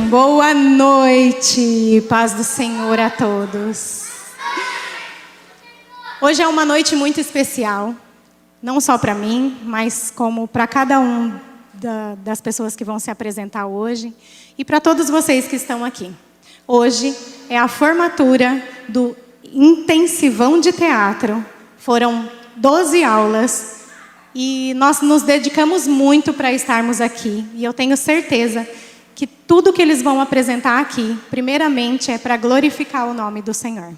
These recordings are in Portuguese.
Boa noite, paz do Senhor a todos. Hoje é uma noite muito especial, não só para mim, mas como para cada um das pessoas que vão se apresentar hoje e para todos vocês que estão aqui. Hoje é a formatura do intensivão de teatro. Foram 12 aulas e nós nos dedicamos muito para estarmos aqui. E eu tenho certeza que tudo que eles vão apresentar aqui, primeiramente, é para glorificar o nome do Senhor.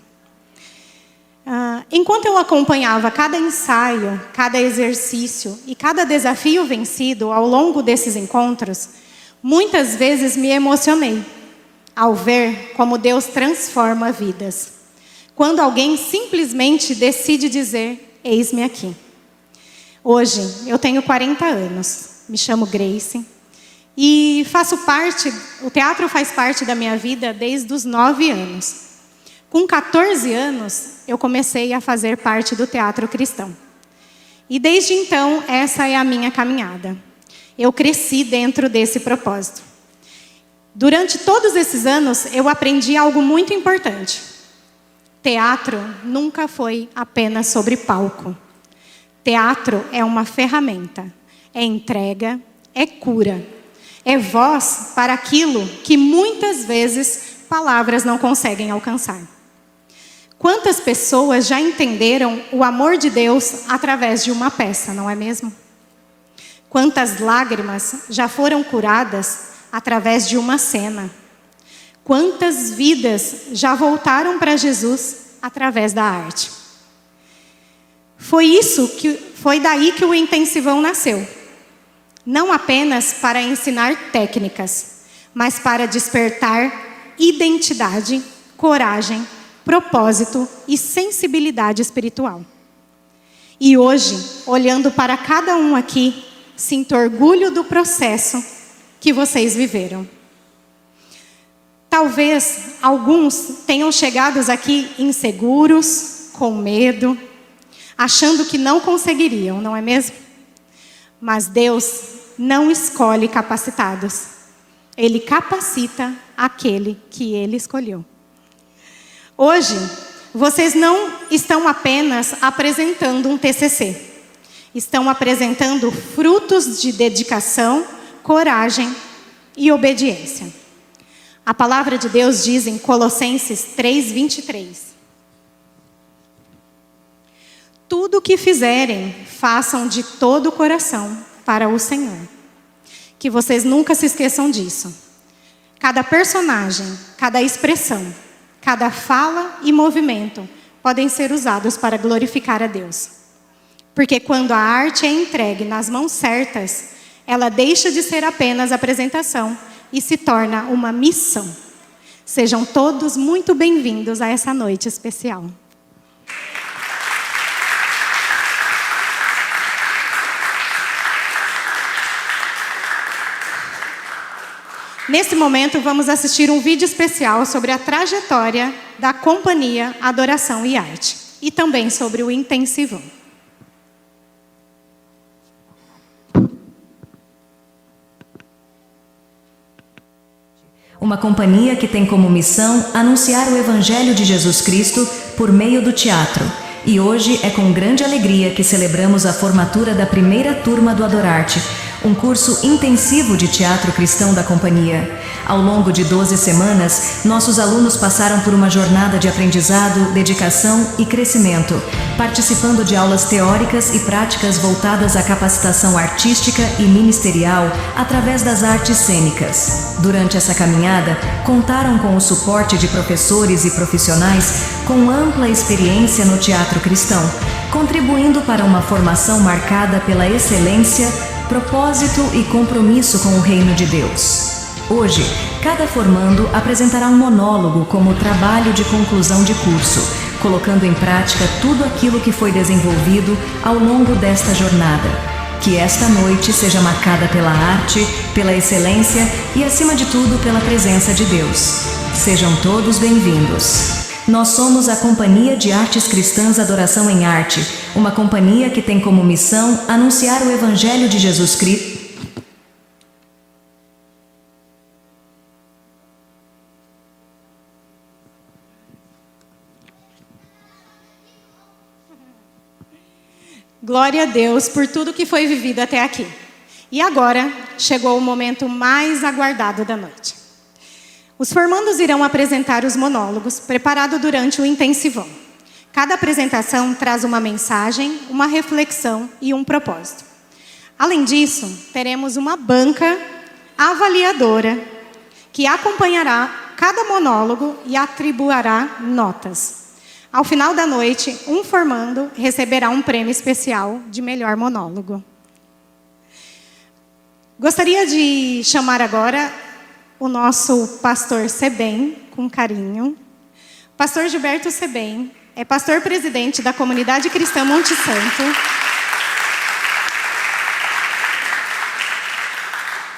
Enquanto eu acompanhava cada ensaio, cada exercício e cada desafio vencido ao longo desses encontros, muitas vezes me emocionei ao ver como Deus transforma vidas. Quando alguém simplesmente decide dizer, eis-me aqui. Hoje, eu tenho 40 anos, me chamo Grace. E o teatro faz parte da minha vida desde os 9 anos. Com 14 anos, eu comecei a fazer parte do teatro cristão. E desde então, essa é a minha caminhada. Eu cresci dentro desse propósito. Durante todos esses anos, eu aprendi algo muito importante. Teatro nunca foi apenas sobre palco. Teatro é uma ferramenta, é entrega, é cura. É voz para aquilo que muitas vezes palavras não conseguem alcançar. Quantas pessoas já entenderam o amor de Deus através de uma peça, não é mesmo? Quantas lágrimas já foram curadas através de uma cena? Quantas vidas já voltaram para Jesus através da arte? Foi daí que o intensivão nasceu. Não apenas para ensinar técnicas, mas para despertar identidade, coragem, propósito e sensibilidade espiritual. E hoje, olhando para cada um aqui, sinto orgulho do processo que vocês viveram. Talvez alguns tenham chegado aqui inseguros, com medo, achando que não conseguiriam, não é mesmo? Mas Deus não escolhe capacitados. Ele capacita aquele que Ele escolheu. Hoje, vocês não estão apenas apresentando um TCC. Estão apresentando frutos de dedicação, coragem e obediência. A palavra de Deus diz em Colossenses 3:23. Tudo o que fizerem, façam de todo o coração para o Senhor. Que vocês nunca se esqueçam disso. Cada personagem, cada expressão, cada fala e movimento podem ser usados para glorificar a Deus. Porque quando a arte é entregue nas mãos certas, ela deixa de ser apenas apresentação e se torna uma missão. Sejam todos muito bem-vindos a essa noite especial. Nesse momento, vamos assistir um vídeo especial sobre a trajetória da Companhia Adoração e Arte. E também sobre o intensivão. Uma companhia que tem como missão anunciar o Evangelho de Jesus Cristo por meio do teatro. E hoje é com grande alegria que celebramos a formatura da primeira turma do Adorarte, um curso intensivo de teatro cristão da companhia. Ao longo de 12 semanas, nossos alunos passaram por uma jornada de aprendizado, dedicação e crescimento, participando de aulas teóricas e práticas voltadas à capacitação artística e ministerial através das artes cênicas. Durante essa caminhada, contaram com o suporte de professores e profissionais com ampla experiência no teatro cristão, contribuindo para uma formação marcada pela excelência, propósito e compromisso com o reino de Deus. Hoje, cada formando apresentará um monólogo como trabalho de conclusão de curso, colocando em prática tudo aquilo que foi desenvolvido ao longo desta jornada. Que esta noite seja marcada pela arte, pela excelência e, acima de tudo, pela presença de Deus. Sejam todos bem-vindos. Nós somos a Companhia de Artes Cristãs Adoração em Arte, uma companhia que tem como missão anunciar o Evangelho de Jesus Cristo. Glória a Deus por tudo que foi vivido até aqui. E agora chegou o momento mais aguardado da noite. Os formandos irão apresentar os monólogos preparados durante o intensivão. Cada apresentação traz uma mensagem, uma reflexão e um propósito. Além disso, teremos uma banca avaliadora que acompanhará cada monólogo e atribuirá notas. Ao final da noite, um formando receberá um prêmio especial de melhor monólogo. Gostaria de chamar agora o nosso pastor Sebem, com carinho. Pastor Gilberto Sebem é pastor-presidente da Comunidade Cristã Monte Santo.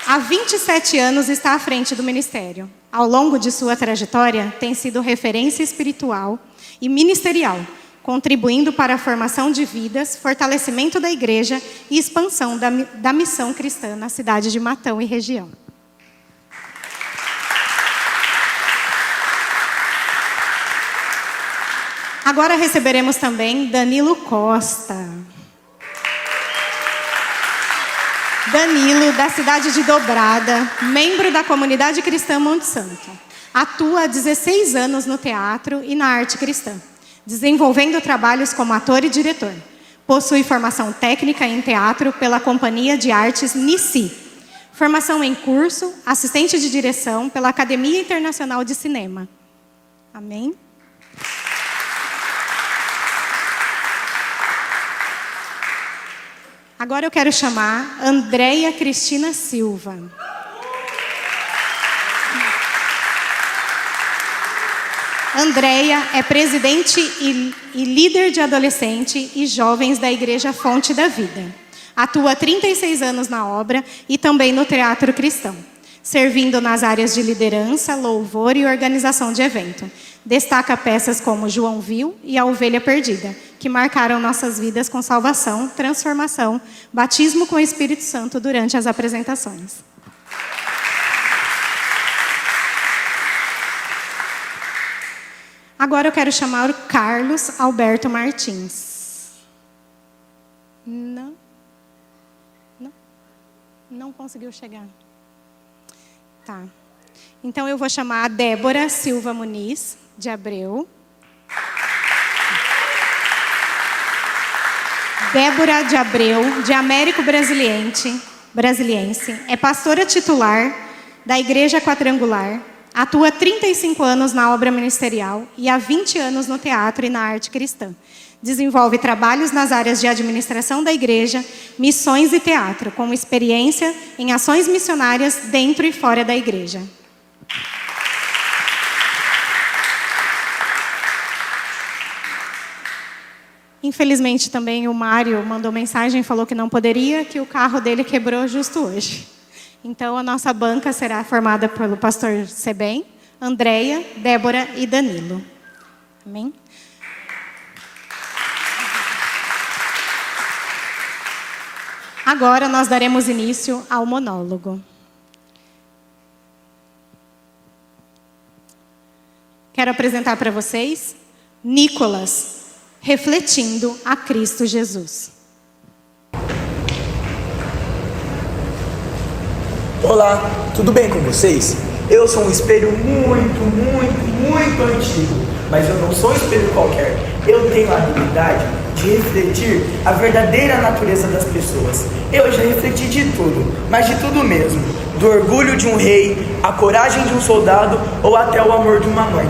Há 27 anos está à frente do ministério. Ao longo de sua trajetória, tem sido referência espiritual e ministerial, contribuindo para a formação de vidas, fortalecimento da igreja e expansão da missão cristã na cidade de Matão e região. Agora receberemos também Danilo Costa. Danilo, da cidade de Dobrada, membro da Comunidade Cristã Monte Santo. Atua há 16 anos no teatro e na arte cristã, desenvolvendo trabalhos como ator e diretor. Possui formação técnica em teatro pela Companhia de Artes Nici. Formação em curso, assistente de direção pela Academia Internacional de Cinema. Amém? Agora eu quero chamar Andréia Cristina Silva. Andréia é presidente e líder de adolescente e jovens da Igreja Fonte da Vida. Atua há 36 anos na obra e também no teatro cristão, servindo nas áreas de liderança, louvor e organização de evento. Destaca peças como João Viu e A Ovelha Perdida, que marcaram nossas vidas com salvação, transformação, batismo com o Espírito Santo durante as apresentações. Agora eu quero chamar o Carlos Alberto Martins. Não conseguiu chegar. Tá. Então eu vou chamar a Débora Silva Muniz, de Abreu. Débora de Abreu, de Américo Brasiliense, é pastora titular da Igreja Quadrangular. Atua há 35 anos na obra ministerial e há 20 anos no teatro e na arte cristã. Desenvolve trabalhos nas áreas de administração da igreja, missões e teatro, com experiência em ações missionárias dentro e fora da igreja. Infelizmente também o Mário mandou mensagem e falou que não poderia, que o carro dele quebrou justo hoje. Então, a nossa banca será formada pelo pastor Sebem, Andréia, Débora e Danilo. Amém? Agora, nós daremos início ao monólogo. Quero apresentar para vocês Nicolas, refletindo a Cristo Jesus. Olá, tudo bem com vocês? Eu sou um espelho muito antigo, mas eu não sou um espelho qualquer. Eu tenho a habilidade de refletir a verdadeira natureza das pessoas. Eu já refleti de tudo, mas de tudo mesmo. Do orgulho de um rei, a coragem de um soldado ou até o amor de uma mãe.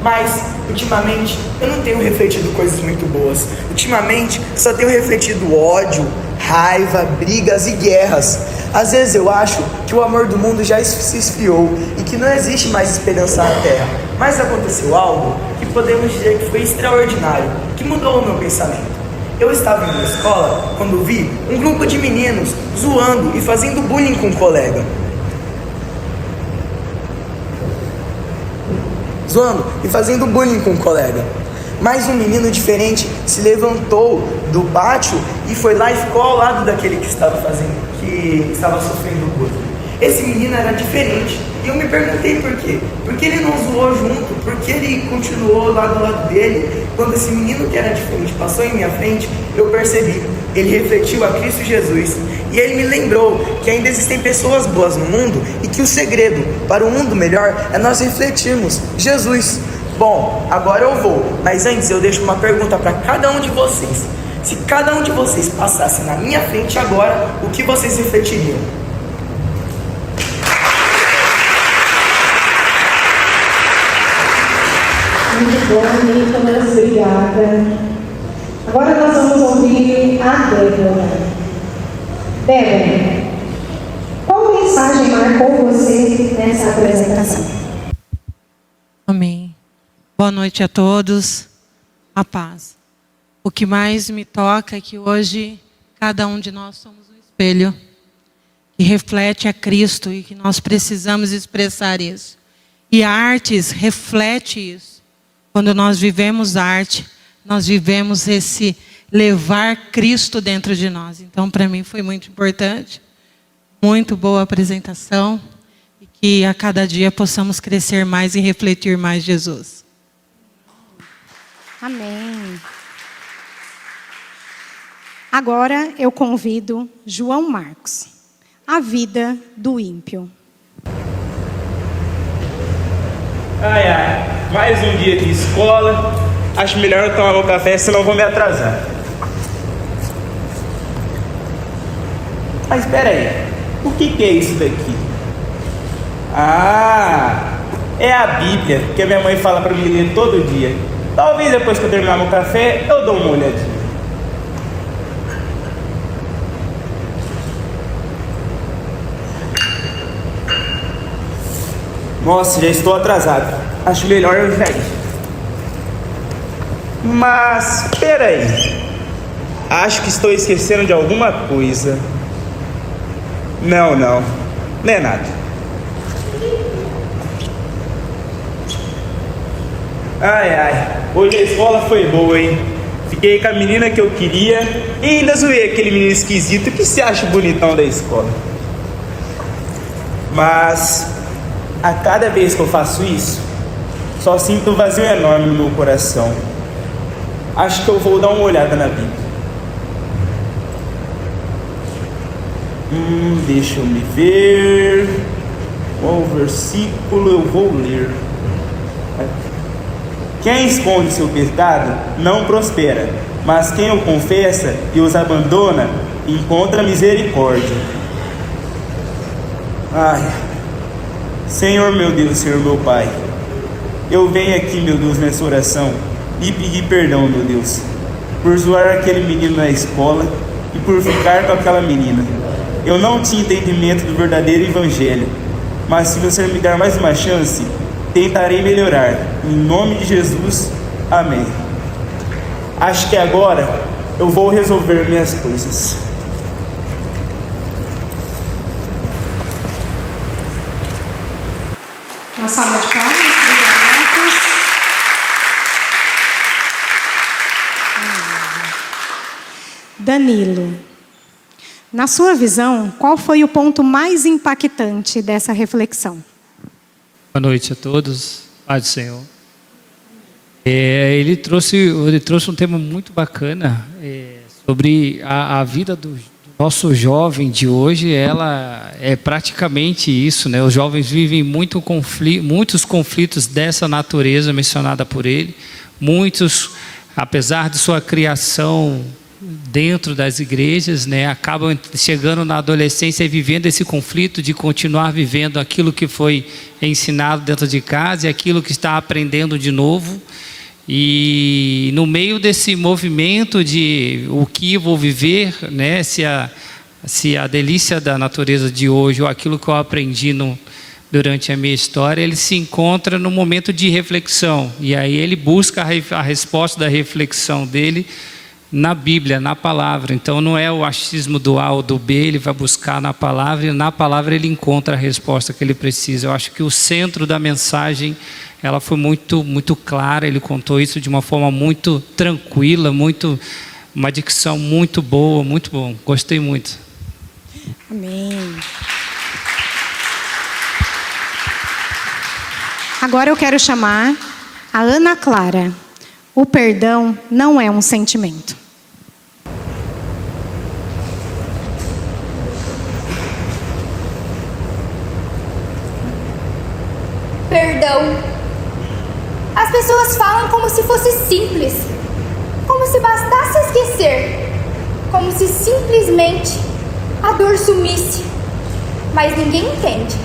Mas, ultimamente, eu não tenho refletido coisas muito boas. Ultimamente, só tenho refletido ódio, raiva, brigas e guerras. Às vezes eu acho que o amor do mundo já se esfriou e que não existe mais esperança na Terra. Mas aconteceu algo que podemos dizer que foi extraordinário, que mudou o meu pensamento. Eu estava em uma escola quando vi um grupo de meninos zoando e fazendo bullying com um colega. Mas um menino diferente se levantou do pátio e foi lá e ficou ao lado daquele que estava sofrendo bullying. Esse menino era diferente e eu me perguntei por quê. Por que ele não zoou junto? Por que ele continuou lá do lado dele? Quando esse menino que era diferente passou em minha frente, eu percebi. ele refletiu a Cristo Jesus. E ele me lembrou que ainda existem pessoas boas no mundo e que o segredo para um mundo melhor é nós refletirmos Jesus. Bom, agora eu vou, mas antes eu deixo uma pergunta para cada um de vocês. Se cada um de vocês passasse na minha frente agora, o que vocês refletiriam? Muito bom, Nicolas, obrigada. Agora nós vamos ouvir a Débora. Débora, qual mensagem marcou você nessa apresentação? Amém. Boa noite a todos. A paz. O que mais me toca é que hoje cada um de nós somos um espelho que reflete a Cristo e que nós precisamos expressar isso. E a artes reflete isso. Quando nós vivemos arte, nós vivemos esse levar Cristo dentro de nós. Então, para mim foi muito importante. Muito boa apresentação. E que a cada dia possamos crescer mais e refletir mais Jesus. Amém. Agora eu convido João Marcos. A vida do ímpio. Ai, ai, mais um dia de escola. Acho melhor eu tomar meu café, senão eu vou me atrasar. Mas espera aí, o que é isso daqui? Ah, é a Bíblia, que a minha mãe fala para mim ler todo dia. Talvez depois que eu terminar meu café, eu dou uma olhadinha. Nossa, já estou atrasado. Acho melhor eu já ir. Mas, espera aí. Acho que estou esquecendo de alguma coisa. Não é nada. Ai, hoje a escola foi boa, hein? Fiquei com a menina que eu queria e ainda zoei aquele menino esquisito que se acha bonitão da escola. Mas, a cada vez que eu faço isso, só sinto um vazio enorme no meu coração. Acho que eu vou dar uma olhada na Bíblia. Deixa eu me ver. Qual versículo eu vou ler? Quem esconde seu pecado não prospera, mas quem o confessa e os abandona encontra misericórdia. Ai, Senhor meu Deus, Senhor meu Pai, eu venho aqui, meu Deus, nessa oração e pedir perdão, meu Deus, por zoar aquele menino na escola e por ficar com aquela menina. Eu não tinha entendimento do verdadeiro evangelho, mas se você me dar mais uma chance, tentarei melhorar. Em nome de Jesus, amém. Acho que agora eu vou resolver minhas coisas. Uma salva de palmas. Obrigada, Marcos. Danilo, na sua visão, qual foi o ponto mais impactante dessa reflexão? Boa noite a todos, paz do Senhor. Ele trouxe um tema muito bacana sobre a vida do nosso jovem de hoje. Ela é praticamente isso, né? Os jovens vivem muitos conflitos dessa natureza mencionada por ele. Muitos, apesar de sua criação dentro das igrejas, né, acabam chegando na adolescência e vivendo esse conflito de continuar vivendo aquilo que foi ensinado dentro de casa e aquilo que está aprendendo de novo. E no meio desse movimento de o que vou viver, né, se a delícia da natureza de hoje ou aquilo que eu aprendi durante a minha história, ele se encontra no momento de reflexão. E aí ele busca a resposta da reflexão dele na Bíblia, na palavra. Então não é o achismo do A ou do B, ele vai buscar na palavra e na palavra ele encontra a resposta que ele precisa. Eu acho que o centro da mensagem, ela foi muito clara, ele contou isso de uma forma muito tranquila, uma dicção muito boa, muito bom. Gostei muito. Amém. Agora eu quero chamar a Ana Clara. O perdão não é um sentimento. Perdão. As pessoas falam como se fosse simples, como se bastasse esquecer, como se simplesmente a dor sumisse. Mas ninguém entende.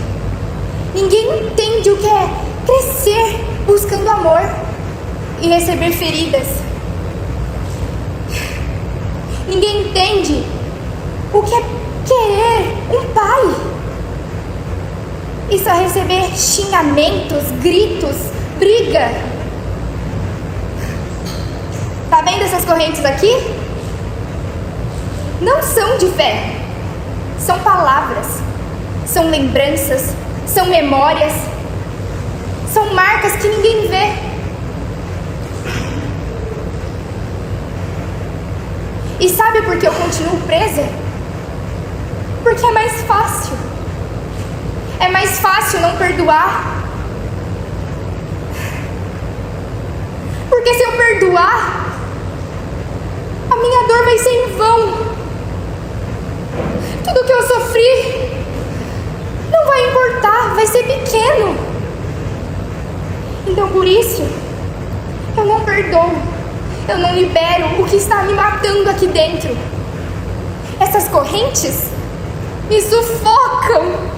Ninguém entende o que é crescer buscando amor e receber feridas. Ninguém entende o que é querer um pai e só receber xingamentos, gritos, briga. Tá vendo essas correntes aqui? Não são de fé, são palavras, são lembranças, são memórias, são marcas que ninguém vê. E sabe por que eu continuo presa? Porque é mais fácil. É mais fácil não perdoar. Porque se eu perdoar, a minha dor vai ser em vão. Tudo que eu sofri não vai importar, vai ser pequeno. Então por isso, eu não perdoo. Eu não libero o que está me matando aqui dentro. Essas correntes me sufocam.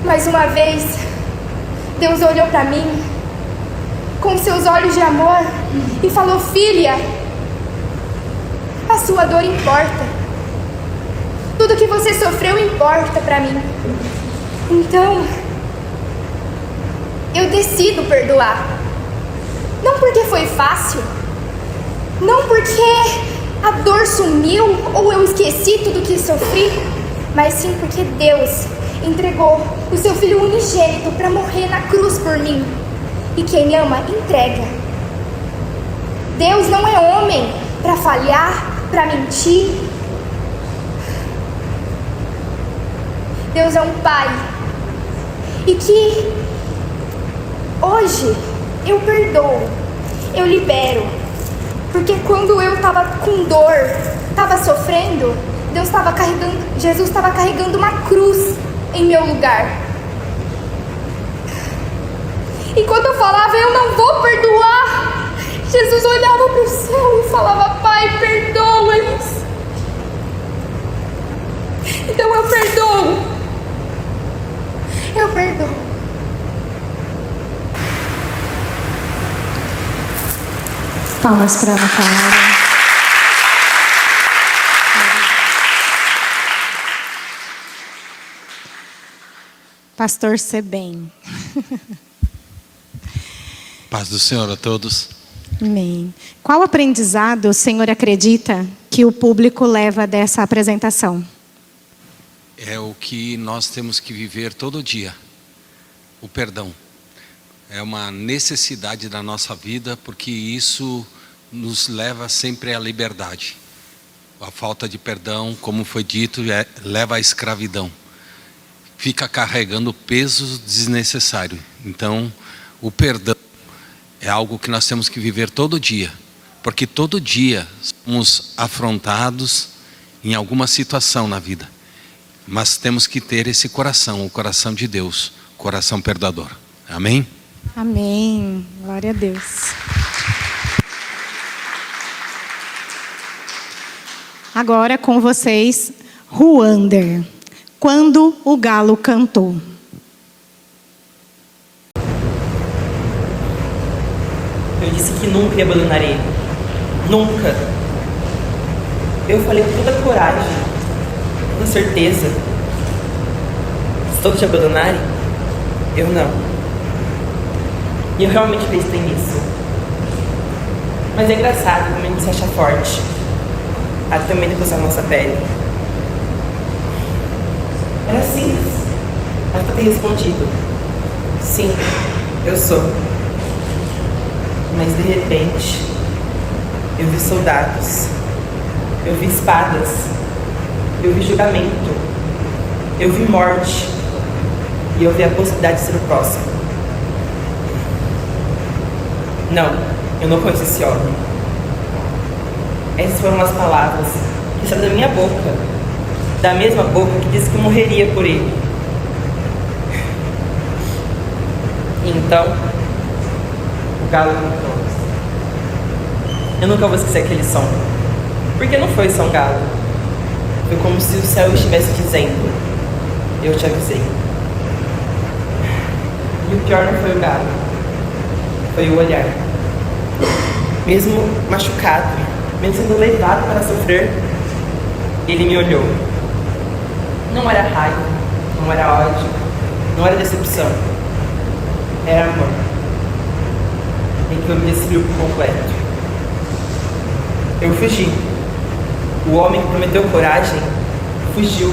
Mais uma vez, Deus olhou para mim com seus olhos de amor e falou: filha, a sua dor importa. Tudo que você sofreu importa para mim. Então, eu decido perdoar. Não porque foi fácil, não porque a dor sumiu ou eu esqueci tudo que sofri, mas sim porque Deus entregou o seu Filho unigênito para morrer na cruz por mim. E quem ama, entrega. Deus não é homem para falhar, para mentir. Deus é um Pai. E que hoje eu perdoo, eu libero. Porque quando eu estava com dor, estava sofrendo, Jesus estava carregando uma cruz em meu lugar. E quando eu falava, eu não vou perdoar, Jesus olhava para o céu e falava: Pai, perdoa-lhes. Então eu perdoo. Eu perdoo. Palmas para a Ana Clara. Pastor Sebem. Paz do Senhor a todos. Amém. Qual aprendizado o Senhor acredita que o público leva dessa apresentação? É o que nós temos que viver todo dia. O perdão. É uma necessidade da nossa vida, porque isso nos leva sempre à liberdade. A falta de perdão, como foi dito, leva à escravidão. Fica carregando pesos desnecessários. Então, o perdão é algo que nós temos que viver todo dia. Porque todo dia somos afrontados em alguma situação na vida. Mas temos que ter esse coração, o coração de Deus, coração perdoador. Amém? Amém. Glória a Deus. Agora com vocês, Ruander. Quando o galo cantou. Eu disse que nunca ia abandonar ele. Nunca. Eu falei com toda coragem, com certeza. Se todos te abandonarem, eu não. E eu realmente acreditei nisso. Mas é engraçado como a gente se acha forte, até mesmo depois da nossa pele. Era simples. Mas pra ter respondido: sim, eu sou. Mas de repente, eu vi soldados, eu vi espadas, eu vi julgamento, eu vi morte, e eu vi a possibilidade de ser o próximo. Não, eu não conheço esse homem. Essas foram as palavras que saíram da minha boca da mesma boca que disse que morreria por ele. Então, o galo cantou. Eu nunca vou esquecer aquele som, porque não foi só um galo. Foi como se o céu estivesse dizendo: eu te avisei. E o pior não foi o galo, foi o olhar. Mesmo machucado, mesmo sendo levado para sofrer, ele me olhou. Não era raiva, não era ódio, não era decepção. Era amor. Em que eu me destruiu por completo. Eu fugi. O homem que prometeu coragem fugiu.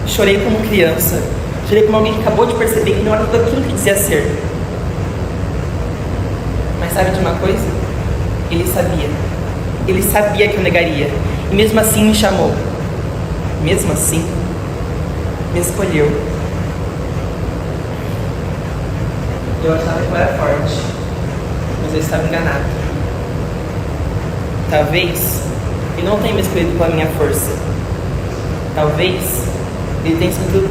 Chorei como criança. Chorei como alguém que acabou de perceber que não era tudo aquilo que dizia ser. Mas sabe de uma coisa? Ele sabia. Ele sabia que eu negaria. E mesmo assim me chamou. Mesmo assim, me escolheu. Eu achava que eu era forte, mas eu estava enganado. Talvez ele não tenha me escolhido pela minha força. Talvez ele tenha escolhido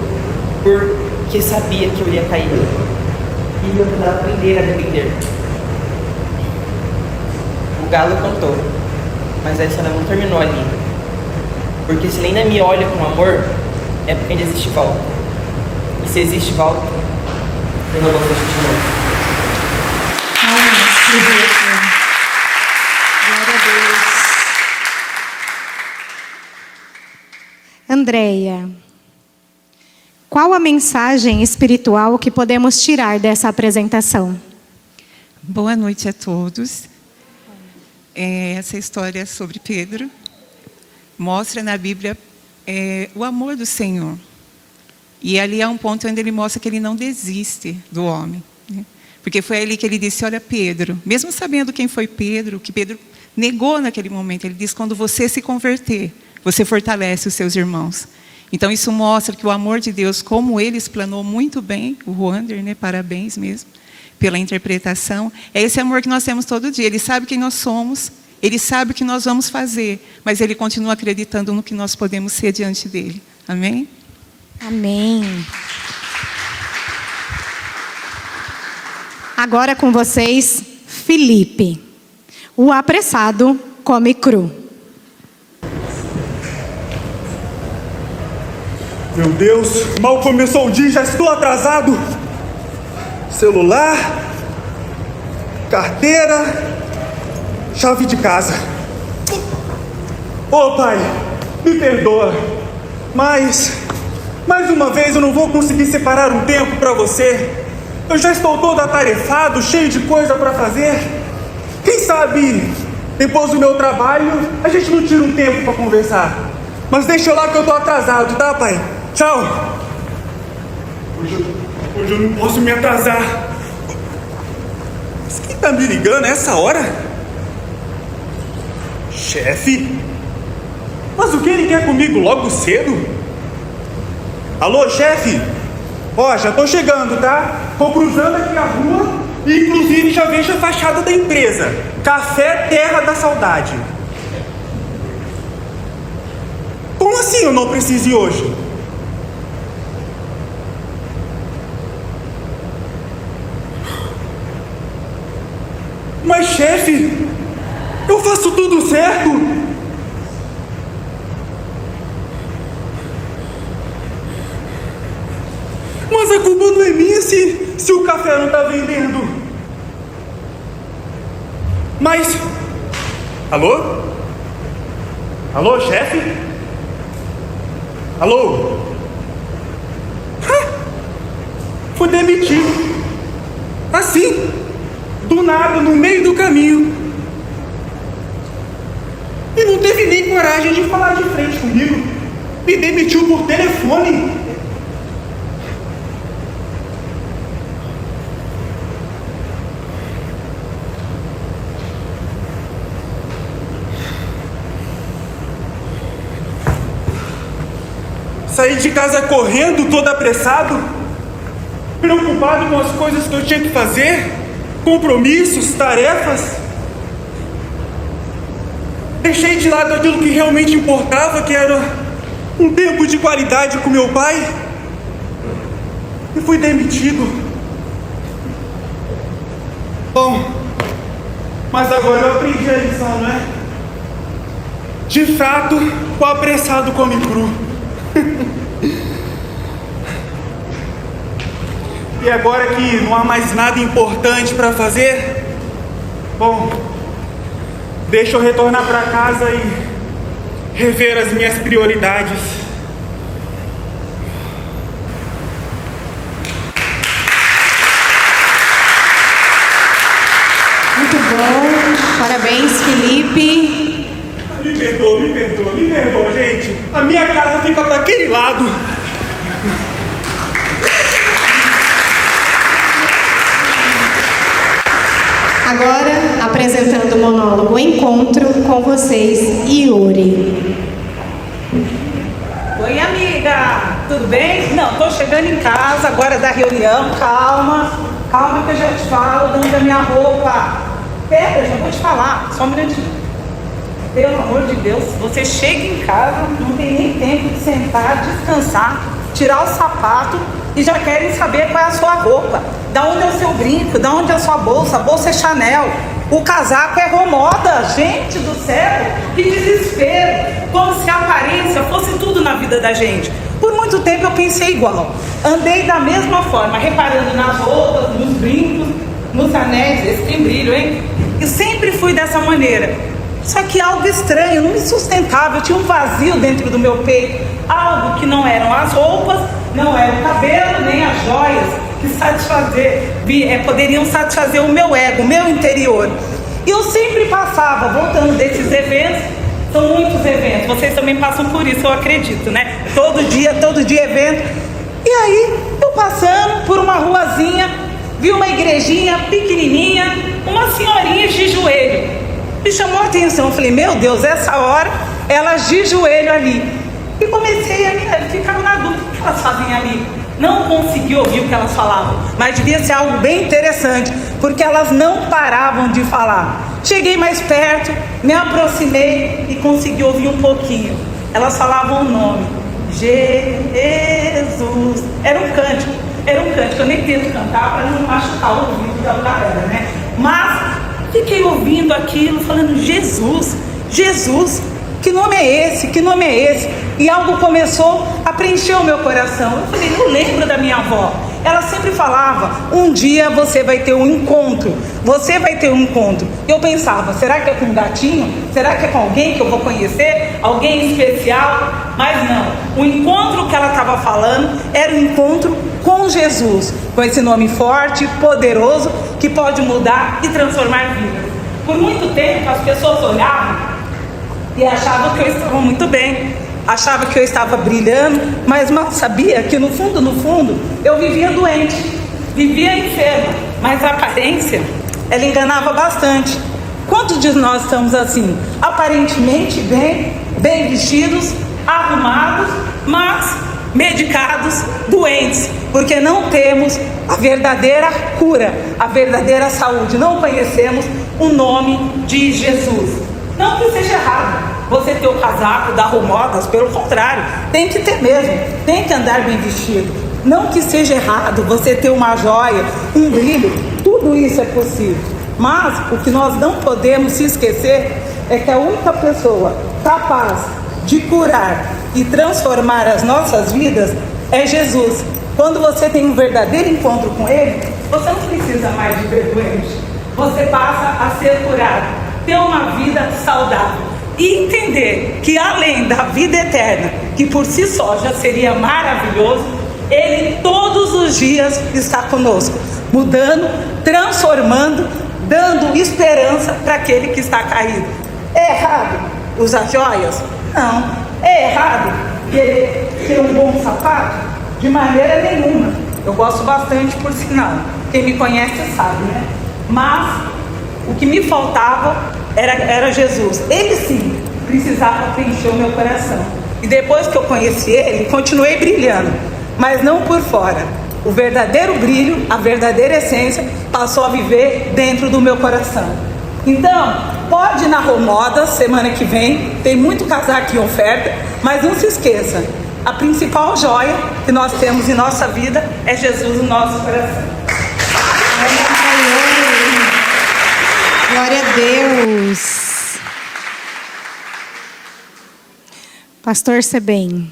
porque sabia que eu ia cair. E eu precisava aprender a depender. O galo cantou, mas a história não terminou ali. Porque se ele ainda me olha com amor, é porque ainda existe volta. E se existe volta, eu não vou fugir de novo. Glória a Deus. Andréia, qual a mensagem espiritual que podemos tirar dessa apresentação? Boa noite a todos. Essa história sobre Pedro mostra na Bíblia o amor do Senhor. E ali é um ponto onde ele mostra que ele não desiste do homem, né? Porque foi ali que ele disse: olha, Pedro, mesmo sabendo quem foi Pedro, que Pedro negou naquele momento, ele diz: quando você se converter, você fortalece os seus irmãos. Então isso mostra que o amor de Deus, como ele explanou muito bem, o Wander, né? Parabéns mesmo pela interpretação, é esse amor que nós temos todo dia. Ele sabe quem nós somos, ele sabe o que nós vamos fazer, mas ele continua acreditando no que nós podemos ser diante dele. Amém? Amém. Agora com vocês, Felipe. O apressado come cru. Meu Deus, mal começou o dia e já estou atrasado. Celular, carteira, chave de casa. Ô pai, me perdoa, mas mais uma vez eu não vou conseguir separar um tempo para você. Eu já estou todo atarefado, cheio de coisa para fazer. Quem sabe, depois do meu trabalho, a gente não tira um tempo para conversar. Mas deixa eu lá que eu tô atrasado, tá, pai? Tchau. Hoje eu não posso me atrasar. Mas quem tá me ligando a essa hora? Chefe? Mas o que ele quer comigo logo cedo? Alô, chefe? Ó, já tô chegando, tá? Tô cruzando aqui a rua e inclusive já vejo a fachada da empresa. Café Terra da Saudade. Como assim eu não preciso ir hoje? Mas chefe, eu faço tudo certo. Mas a culpa não é minha se o café não tá vendendo. Mas... Alô? Alô, chefe? Alô? Fui demitido. Assim, do nada, no meio do caminho. E não teve nem coragem de falar de frente comigo. Me demitiu por telefone. Saí de casa correndo, todo apressado, preocupado com as coisas que eu tinha que fazer, compromissos, tarefas. Deixei de lado aquilo que realmente importava, que era um tempo de qualidade com meu pai e fui demitido. Bom, mas agora eu aprendi a lição, não é? De fato, o apressado come cru. E agora que não há mais nada importante para fazer, bom, deixa eu retornar para casa e rever as minhas prioridades. Muito bom, parabéns, Felipe. Me perdoa, gente. A minha casa fica para aquele lado. Agora, apresentando o monólogo Encontro, com vocês, Yuri. Oi, amiga, tudo bem? Não, tô chegando em casa agora da reunião, calma que eu já te falo, de onde é minha roupa. Pera, já vou te falar, só um minutinho. Pelo amor de Deus, você chega em casa, não tem nem tempo de sentar, descansar, tirar o sapato e já querem saber qual é a sua roupa. Da onde é o seu brinco, da onde é a sua bolsa? A bolsa é Chanel, o casaco é Romoda. Gente do céu, que desespero, como se a aparência fosse tudo na vida da gente. Por muito tempo eu pensei igual, andei da mesma forma, reparando nas roupas, nos brincos, nos anéis, esse tem brilho, hein? E sempre fui dessa maneira. Só que algo estranho, não me sustentava, eu tinha um vazio dentro do meu peito, algo que não eram as roupas, não era o cabelo, nem as joias, que poderiam satisfazer o meu ego, o meu interior. E eu sempre passava, voltando desses eventos, são muitos eventos, vocês também passam por isso, eu acredito, né? Todo dia evento. E aí, eu passando por uma ruazinha, vi uma igrejinha pequenininha, uma senhorinha de joelho. Me chamou a atenção, eu falei, meu Deus, essa hora, elas de joelho ali. E comecei a ficar na dúvida, o que elas fazem ali? Não consegui ouvir o que elas falavam, mas devia ser algo bem interessante, porque elas não paravam de falar. Cheguei mais perto, me aproximei e consegui ouvir um pouquinho. Elas falavam o nome, Jesus. Era um cântico, eu nem tento cantar para não machucar o ouvido da galera, né? Mas fiquei ouvindo aquilo, falando, Jesus, que nome é esse? Que nome é esse? E algo começou a preencher o meu coração. Eu falei, eu lembro da minha avó. Ela sempre falava, um dia você vai ter um encontro. Você vai ter um encontro. Eu pensava, será que é com um gatinho? Será que é com alguém que eu vou conhecer? Alguém especial? Mas não. O encontro que ela estava falando era um encontro com Jesus. Com esse nome forte, poderoso, que pode mudar e transformar vidas. Por muito tempo as pessoas olhavam e achavam que eu estava muito bem, achava que eu estava brilhando, mas mal sabia que no fundo, eu vivia doente, vivia enferma, mas a aparência, ela enganava bastante. Quantos de nós estamos assim, aparentemente bem vestidos, arrumados, mas medicados, doentes, porque não temos a verdadeira cura, a verdadeira saúde, não conhecemos o nome de Jesus. Não que seja errado você ter o casaco da Romodas, pelo contrário, tem que ter mesmo, tem que andar bem vestido. Não que seja errado você ter uma joia, um brilho, tudo isso é possível. Mas o que nós não podemos se esquecer é que a única pessoa capaz de curar e transformar as nossas vidas é Jesus. Quando você tem um verdadeiro encontro com Ele, você não precisa mais de ver doente. Você passa a ser curado, ter uma vida saudável e entender que além da vida eterna, que por si só já seria maravilhoso, Ele todos os dias está conosco, mudando, transformando, dando esperança para aquele que está caído. É errado usar joias? Não. É errado querer ter um bom sapato? De maneira nenhuma. Eu gosto bastante, por sinal. Quem me conhece sabe, né? Mas o que me faltava era Jesus. Ele sim precisava preencher o meu coração. E depois que eu conheci Ele, continuei brilhando, mas não por fora. O verdadeiro brilho, a verdadeira essência, passou a viver dentro do meu coração. Então, pode ir na Romoda semana que vem, tem muito casaco em oferta, mas não se esqueça, a principal joia que nós temos em nossa vida é Jesus no nosso coração. Glória a Deus. Pastor Sebem,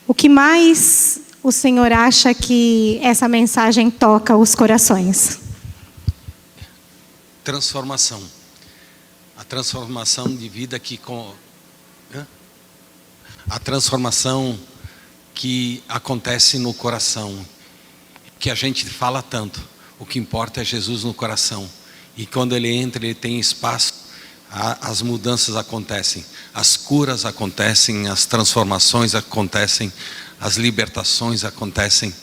o que mais o Senhor acha que essa mensagem toca os corações? Transformação. A transformação de vida a transformação que acontece no coração, que a gente fala tanto. O que importa é Jesus no coração. E quando ele entra, ele tem espaço, as mudanças acontecem, as curas acontecem, as transformações acontecem, as libertações acontecem.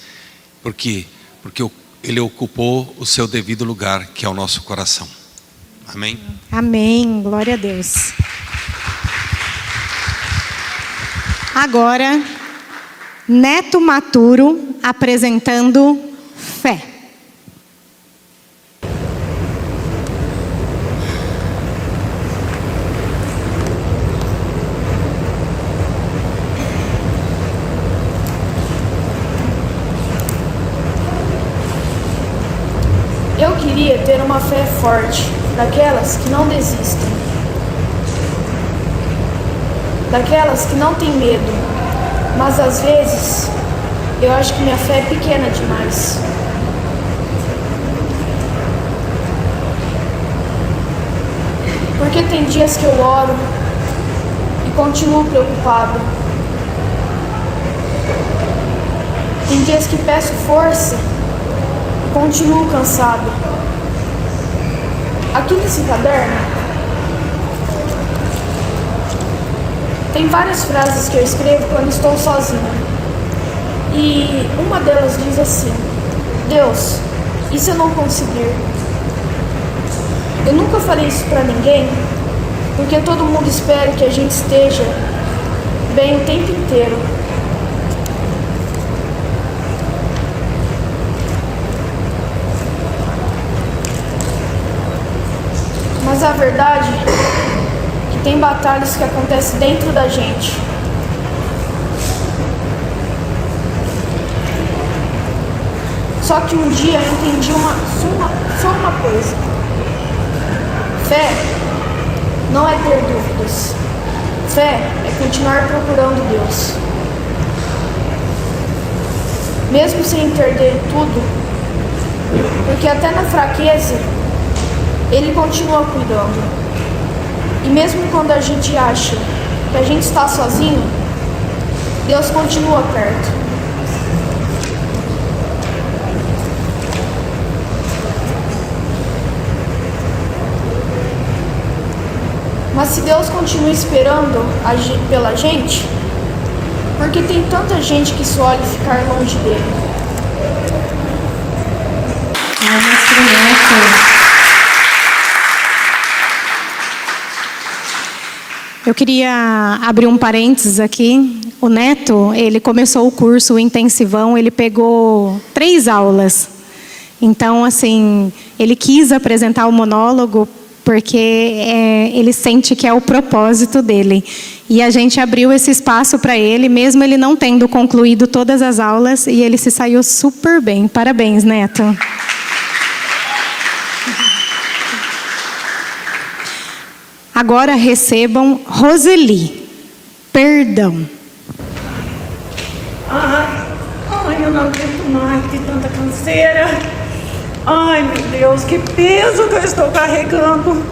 Por quê? Porque ele ocupou o seu devido lugar, que é o nosso coração. Amém? Amém. Glória a Deus. Agora, Neto Maturo apresentando fé. Eu queria ter uma fé forte, daquelas que não desistem, daquelas que não têm medo, mas às vezes eu acho que minha fé é pequena demais. Porque tem dias que eu oro e continuo preocupado. Tem dias que peço força e continuo cansado. Aqui nesse caderno tem várias frases que eu escrevo quando estou sozinha. E uma delas diz assim: Deus, e se eu não conseguir? Eu nunca falei isso pra ninguém, porque todo mundo espera que a gente esteja bem o tempo inteiro. Mas a verdade é que tem batalhas que acontecem dentro da gente. Só que um dia eu entendi só uma coisa. Fé não é ter dúvidas. Fé é continuar procurando Deus. Mesmo sem entender tudo, porque até na fraqueza Ele continua cuidando. E mesmo quando a gente acha que a gente está sozinho, Deus continua perto. Mas se Deus continua esperando pela gente, por que tem tanta gente que escolhe ficar longe dele? Eu queria abrir um parênteses aqui. O Neto, ele começou o curso, o intensivão, ele pegou 3 aulas. Então, assim, ele quis apresentar o monólogo porque ele sente que é o propósito dele. E a gente abriu esse espaço para ele, mesmo ele não tendo concluído todas as aulas, e ele se saiu super bem. Parabéns, Neto. Agora recebam Roseli. Perdão. Ai, eu não aguento mais de tanta canseira. Ai, meu Deus, que peso que eu estou carregando.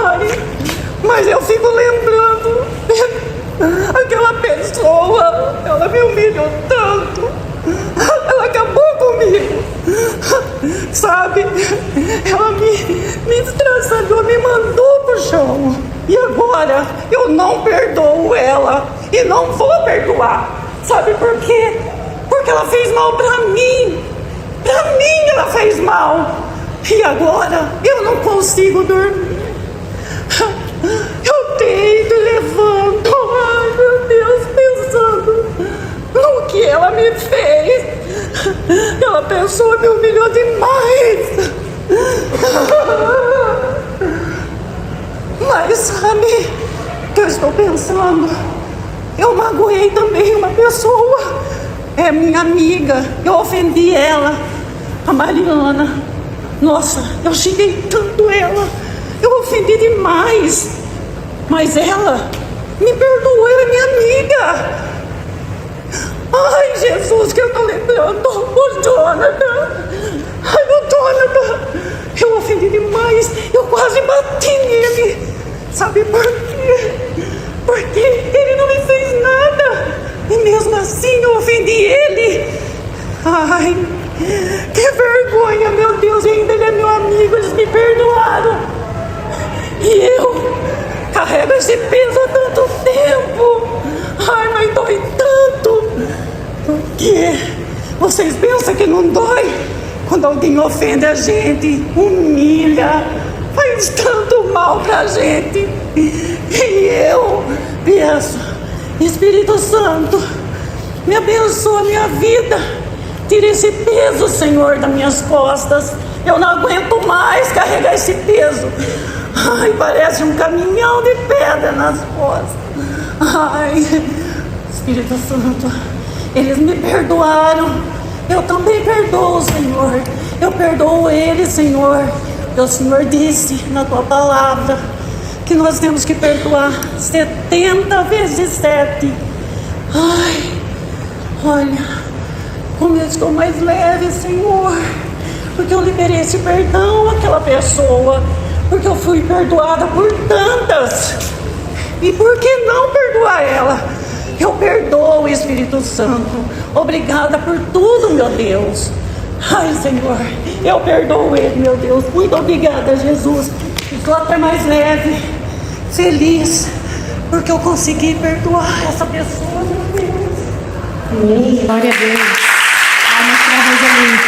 Ai, mas eu fico lembrando. Aquela pessoa, ela me humilhou tanto. Ela acabou comigo. Sabe? Ela me estraçalhou, me mandou pro chão. E agora eu não perdoo ela. E não vou perdoar. Sabe por quê? Porque ela fez mal pra mim. Pra mim ela fez mal. E agora eu não consigo dormir. Eu deito e levanto. Ai, meu Deus, pensando no que ela me fez. Aquela pessoa me humilhou demais. Mas sabe o que eu estou pensando? Eu magoei também uma pessoa. É minha amiga. Eu ofendi ela, a Mariana. Nossa, eu xinguei tanto ela. Eu ofendi demais. Mas ela me perdoou, ela é minha amiga. Ai, Jesus, que eu tô lembrando. O Jonathan. Ai, o Jonathan. Eu ofendi demais. Eu quase bati nele. Sabe por quê? Porque ele não me fez nada. E mesmo assim eu ofendi ele. Ai, que vergonha, meu Deus. E ainda ele é meu amigo, eles me perdoaram. E eu carrego esse peso há tanto tempo. Ai, mas dói tanto. Por quê? Vocês pensam que não dói? Quando alguém ofende a gente, humilha, faz tanto mal pra gente. E eu peço, Espírito Santo, me abençoa a minha vida. Tira esse peso, Senhor, das minhas costas. Eu não aguento mais carregar esse peso. Ai, parece um caminhão de pedra nas costas. Ai, Espírito Santo, eles me perdoaram. Eu também perdoo, Senhor. Eu perdoo eles, Senhor. O Senhor disse na tua palavra que nós temos que perdoar 70 vezes 7. Ai, olha, como eu estou mais leve, Senhor, porque eu liberei esse perdão àquela pessoa, porque eu fui perdoada por tantas. E por que não perdoar ela? Eu perdoo, Espírito Santo. Obrigada por tudo, meu Deus. Ai, Senhor, eu perdoo ele, meu Deus. Muito obrigada, Jesus. Estou até mais leve, feliz, porque eu consegui perdoar essa pessoa, meu Deus. Amém. Glória a Deus. Palmas para a Roseli.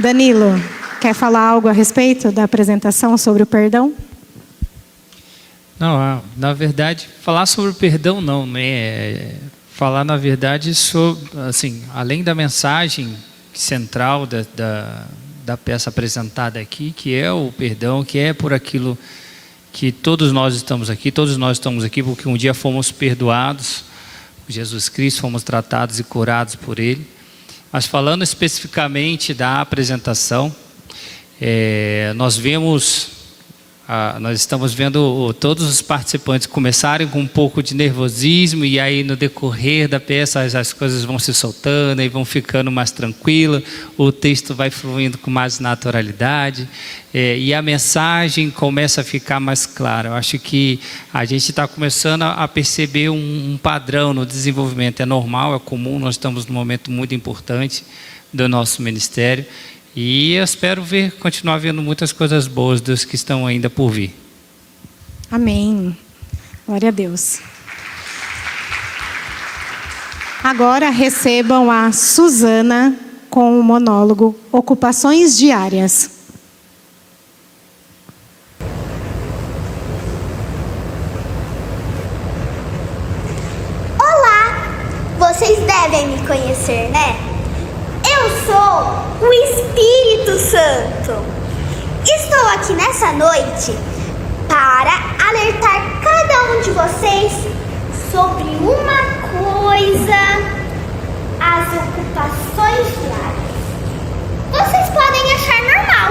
Danilo, quer falar algo a respeito da apresentação sobre o perdão? Não, na verdade, falar sobre o perdão não, né? Falar, na verdade, sobre, assim, além da mensagem central da peça apresentada aqui, que é o perdão, que é por aquilo que todos nós estamos aqui porque um dia fomos perdoados por Jesus Cristo, fomos tratados e curados por Ele. Mas falando especificamente da apresentação, nós estamos vendo todos os participantes começarem com um pouco de nervosismo, e aí no decorrer da peça as coisas vão se soltando e vão ficando mais tranquilas, o texto vai fluindo com mais naturalidade, e a mensagem começa a ficar mais clara. Eu acho que a gente está começando a perceber um padrão no desenvolvimento. É normal, é comum, nós estamos num momento muito importante do nosso ministério. E eu espero continuar vendo muitas coisas boas dos que estão ainda por vir. Amém. Glória a Deus. Agora recebam a Suzana com o monólogo Ocupações Diárias. Olá! Vocês devem me conhecer, né? Eu sou o Espírito Santo. Estou aqui nessa noite para alertar cada um de vocês sobre uma coisa: as ocupações diárias. Vocês podem achar normal,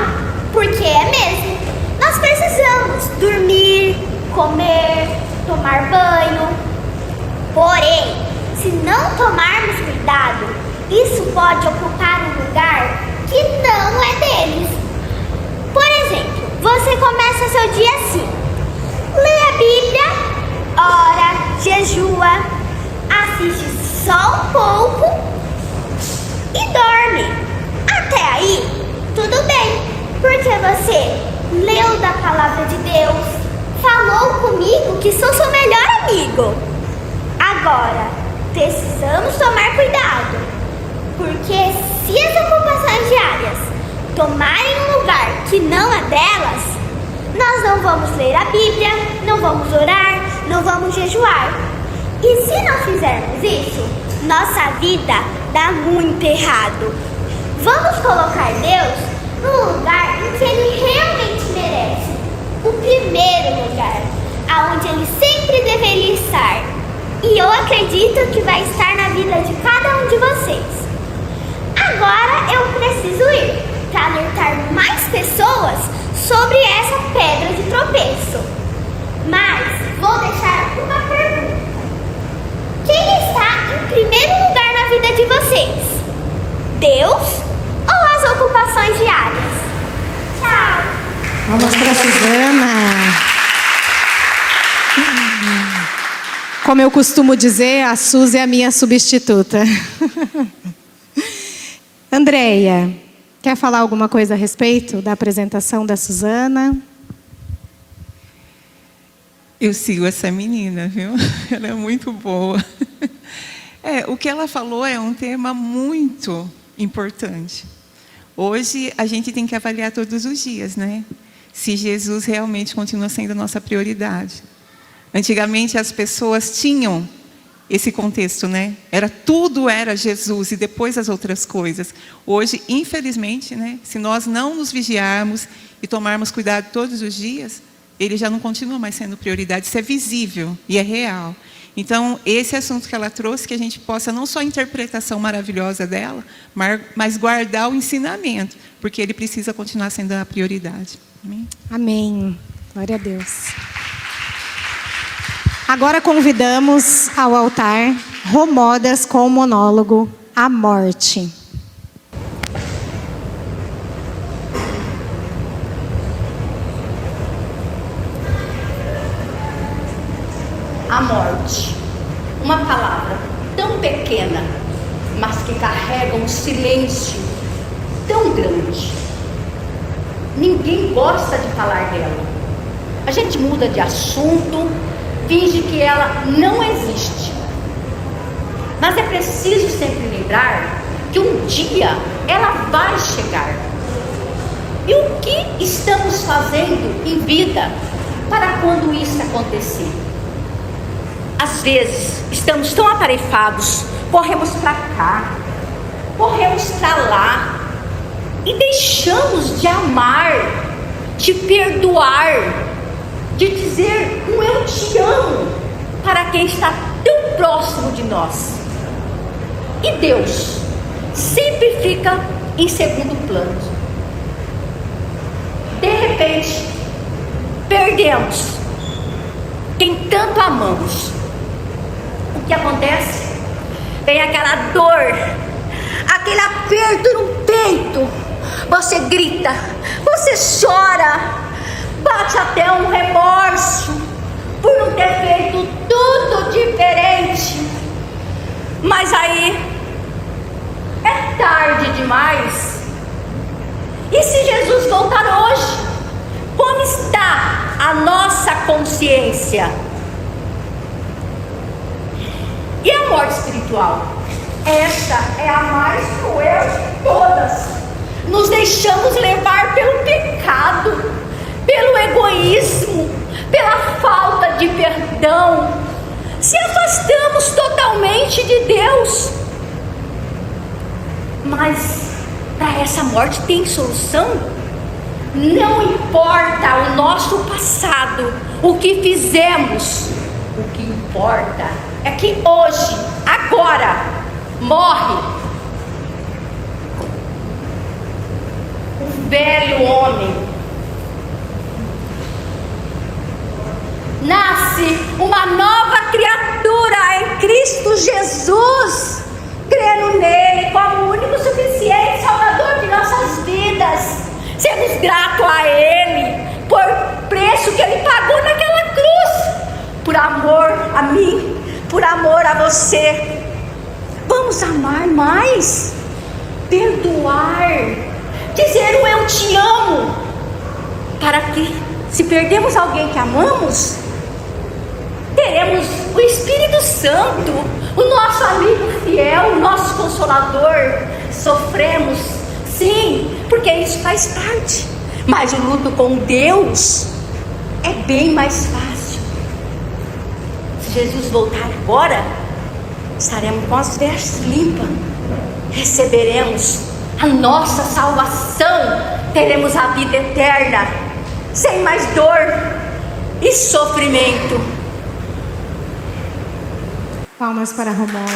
porque é mesmo. Nós precisamos dormir, comer, tomar banho. Porém, se não tomarmos cuidado, isso pode ocupar um lugar que não é deles. Por exemplo, você começa seu dia assim: lê a Bíblia, ora, jejua, assiste só um pouco e dorme. Até aí, tudo bem, porque você leu da palavra de Deus, falou comigo que sou seu melhor amigo. Agora, precisamos tomar cuidado, porque se as ocupações diárias tomarem um lugar que não é delas, nós não vamos ler a Bíblia, não vamos orar, não vamos jejuar. E se não fizermos isso, nossa vida dá muito errado. Vamos colocar Deus no lugar em que Ele realmente merece. O primeiro lugar, aonde Ele sempre deveria estar. E eu acredito que vai estar na vida de cada um de vocês. Agora eu preciso ir para alertar mais pessoas sobre essa pedra de tropeço. Mas vou deixar uma pergunta. Quem está em primeiro lugar na vida de vocês? Deus ou as ocupações diárias? Tchau! Vamos para a Suzana. Como eu costumo dizer, a Suzy é a minha substituta. Andréia, quer falar alguma coisa a respeito da apresentação da Suzana? Eu sigo essa menina, viu? Ela é muito boa. O que ela falou é um tema muito importante. Hoje, a gente tem que avaliar todos os dias, né? Se Jesus realmente continua sendo a nossa prioridade. Antigamente, as pessoas tinham esse contexto, né? Tudo era Jesus e depois as outras coisas. Hoje, infelizmente, né? Se nós não nos vigiarmos e tomarmos cuidado todos os dias, ele já não continua mais sendo prioridade. Isso é visível e é real. Então, esse assunto que ela trouxe, que a gente possa não só a interpretação maravilhosa dela, mas guardar o ensinamento, porque ele precisa continuar sendo a prioridade. Amém? Amém. Glória a Deus. Agora convidamos ao altar Romodas com o monólogo A Morte. A morte, uma palavra tão pequena, mas que carrega um silêncio tão grande. Ninguém gosta de falar dela. A gente muda de assunto, finge que ela não existe. Mas é preciso sempre lembrar que um dia ela vai chegar. E o que estamos fazendo em vida para quando isso acontecer? Às vezes, estamos tão atarefados, corremos para cá, corremos para lá, e deixamos de amar, de perdoar, de dizer um eu te amo para quem está tão próximo de nós. E Deus sempre fica em segundo plano. De repente, perdemos quem tanto amamos. O que acontece? Vem aquela dor, aquele aperto no peito. Você grita, você chora, bate até um remorso por não ter feito tudo diferente. Mas aí é tarde demais. E se Jesus voltar hoje, como está a nossa consciência? E a morte espiritual? Esta é a mais cruel de todas. Nos deixamos levar pelo pecado, pelo egoísmo, pela falta de perdão. Se afastamos totalmente de Deus. Mas para essa morte tem solução? Não importa o nosso passado, o que fizemos. O que importa é que hoje, agora, morre o velho homem. Nasce uma nova criatura em Cristo Jesus, crendo nele como o único suficiente Salvador de nossas vidas. Sermos gratos a Ele por preço que Ele pagou naquela cruz, por amor a mim, por amor a você. Vamos amar mais, perdoar, dizer um eu te amo, para que, se perdemos alguém que amamos, teremos o Espírito Santo, o nosso amigo fiel, o nosso consolador. Sofremos, sim, porque isso faz parte, mas o luto com Deus é bem mais fácil. Se Jesus voltar agora, estaremos com as vestes limpas, receberemos a nossa salvação, teremos a vida eterna, sem mais dor e sofrimento. Palmas para Romualdo.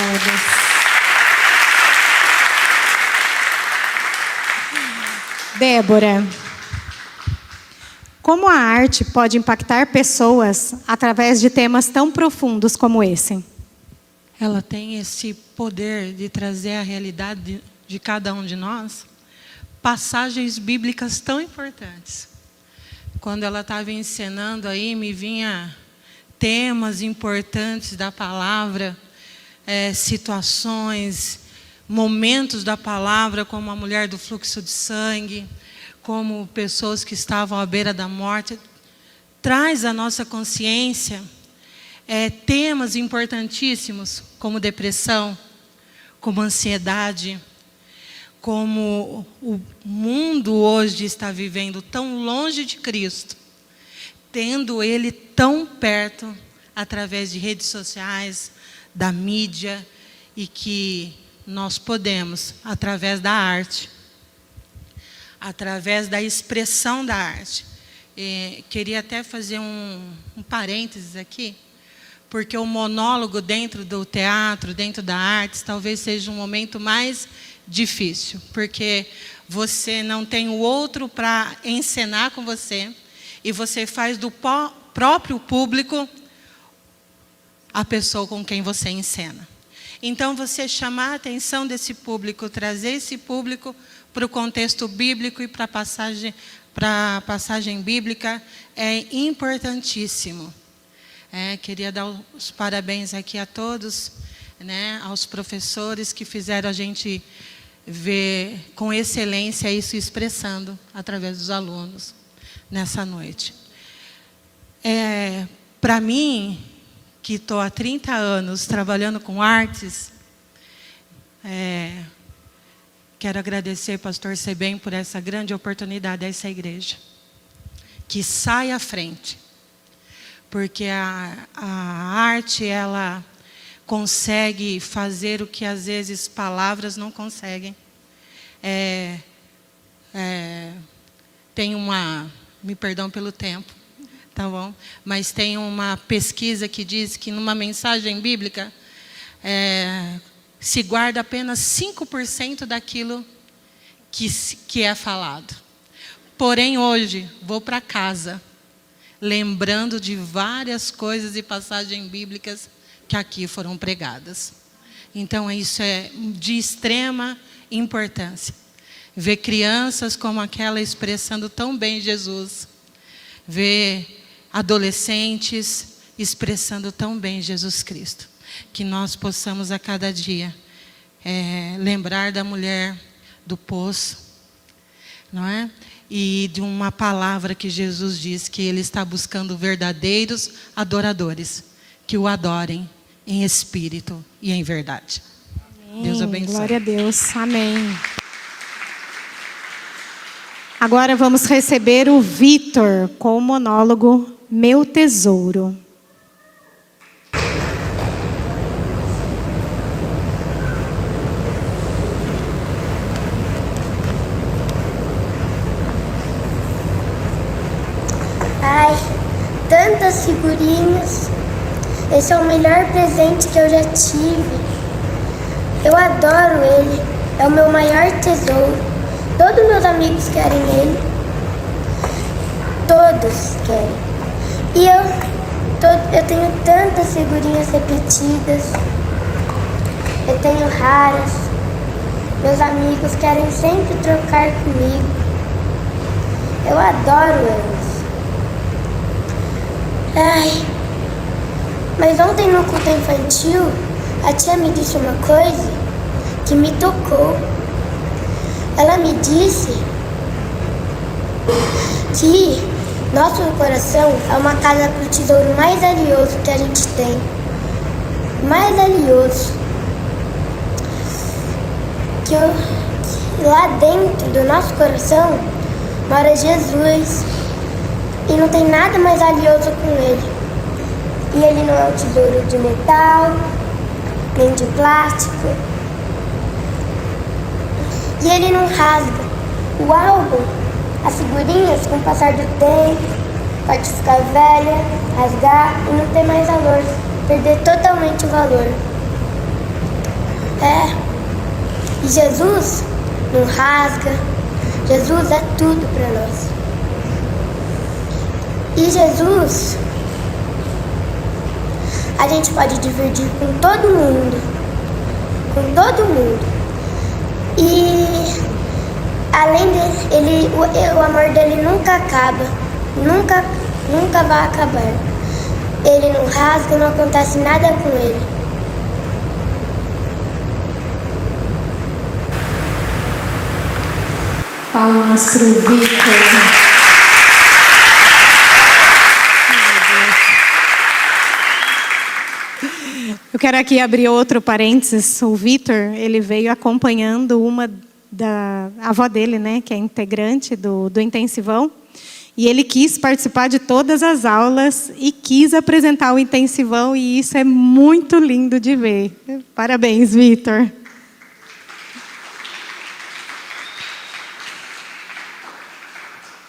Débora, como a arte pode impactar pessoas através de temas tão profundos como esse? Ela tem esse poder de trazer à realidade de cada um de nós passagens bíblicas tão importantes. Quando ela estava encenando aí, me vinha temas importantes da palavra, situações, momentos da palavra, como a mulher do fluxo de sangue, como pessoas que estavam à beira da morte. Traz à nossa consciência temas importantíssimos, como depressão, como ansiedade, como o mundo hoje está vivendo tão longe de Cristo, tendo Ele tão perto, através de redes sociais, da mídia, e que nós podemos, através da arte, através da expressão da arte. Queria até fazer um parênteses aqui, porque o monólogo dentro do teatro, dentro da arte, talvez seja um momento mais difícil, porque você não tem o outro para encenar com você, e você faz do próprio público a pessoa com quem você encena. Então, você chamar a atenção desse público, trazer esse público para o contexto bíblico e para a passagem bíblica é importantíssimo. Queria dar os parabéns aqui a todos, aos professores que fizeram a gente ver com excelência isso expressando através dos alunos nessa noite. Para mim, que estou há 30 anos trabalhando com artes, quero agradecer, pastor Sebem, por essa grande oportunidade a essa igreja, que sai à frente, porque a arte, ela consegue fazer o que às vezes palavras não conseguem. Tem me perdão pelo tempo, tá bom? Mas tem uma pesquisa que diz que numa mensagem bíblica se guarda apenas 5% daquilo que é falado. Porém, hoje, vou para casa lembrando de várias coisas e passagens bíblicas que aqui foram pregadas. Então, isso é de extrema importância. Ver crianças como aquela expressando tão bem Jesus. Ver adolescentes expressando tão bem Jesus Cristo. Que nós possamos a cada dia lembrar da mulher do poço, não é? E de uma palavra que Jesus diz que Ele está buscando verdadeiros adoradores, que o adorem em espírito e em verdade. Amém. Deus abençoe. Glória a Deus. Amém. Agora vamos receber o Vitor com o monólogo Meu Tesouro. Ai, tantas figurinhas. Esse é o melhor presente que eu já tive. Eu adoro ele. É o meu maior tesouro. Todos meus amigos querem ele. Todos querem. E eu tenho tantas figurinhas repetidas. Eu tenho raras. Meus amigos querem sempre trocar comigo. Eu adoro eles. Ai, mas ontem no culto infantil, a tia me disse uma coisa que me tocou. Ela me disse que nosso coração é uma casa para o tesouro mais valioso que a gente tem. Mais valioso. Que lá dentro do nosso coração mora Jesus. E não tem nada mais valioso com ele. E ele não é um tesouro de metal, nem de plástico. E ele não rasga. O álbum, as figurinhas, com o passar do tempo, pode ficar velha, rasgar e não ter mais valor, perder totalmente o valor. E Jesus não rasga. Jesus é tudo para nós. E Jesus, a gente pode dividir com todo mundo. Com todo mundo. E além dele, o amor dele nunca acaba. Nunca vai acabar. Ele não rasga, não acontece nada com ele. Palmas para o Vitor. Eu quero aqui abrir outro parênteses. O Vitor, ele veio acompanhando a avó dele, né, que é integrante do intensivão. E ele quis participar de todas as aulas e quis apresentar o intensivão. E isso é muito lindo de ver. Parabéns, Vitor.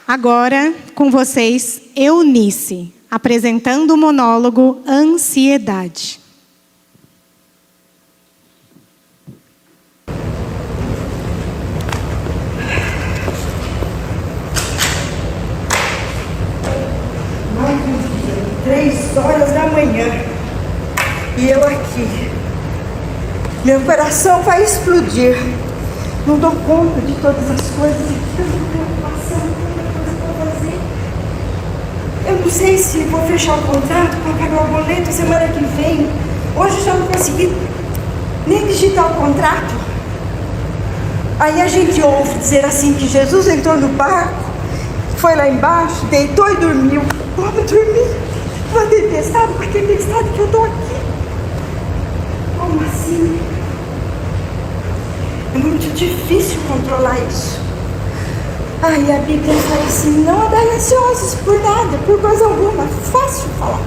Agora, com vocês, Eunice, apresentando o monólogo Ansiedade. Três horas da manhã e eu aqui. Meu coração vai explodir. Não dou conta de todas as coisas. Tanta preocupação, tanta coisa para fazer. Eu não sei se vou fechar o contrato para pagar o boleto semana que vem. Hoje já não consegui nem digitar o contrato. Aí a gente ouve dizer assim que Jesus entrou no barco, foi lá embaixo, deitou e dormiu. Como dormir? Uma tempestade, com a tempestade que eu estou aqui. Como assim? É muito difícil controlar isso. Aí a Bíblia fala assim, não andai ansiosos por nada, por coisa alguma. Fácil falar.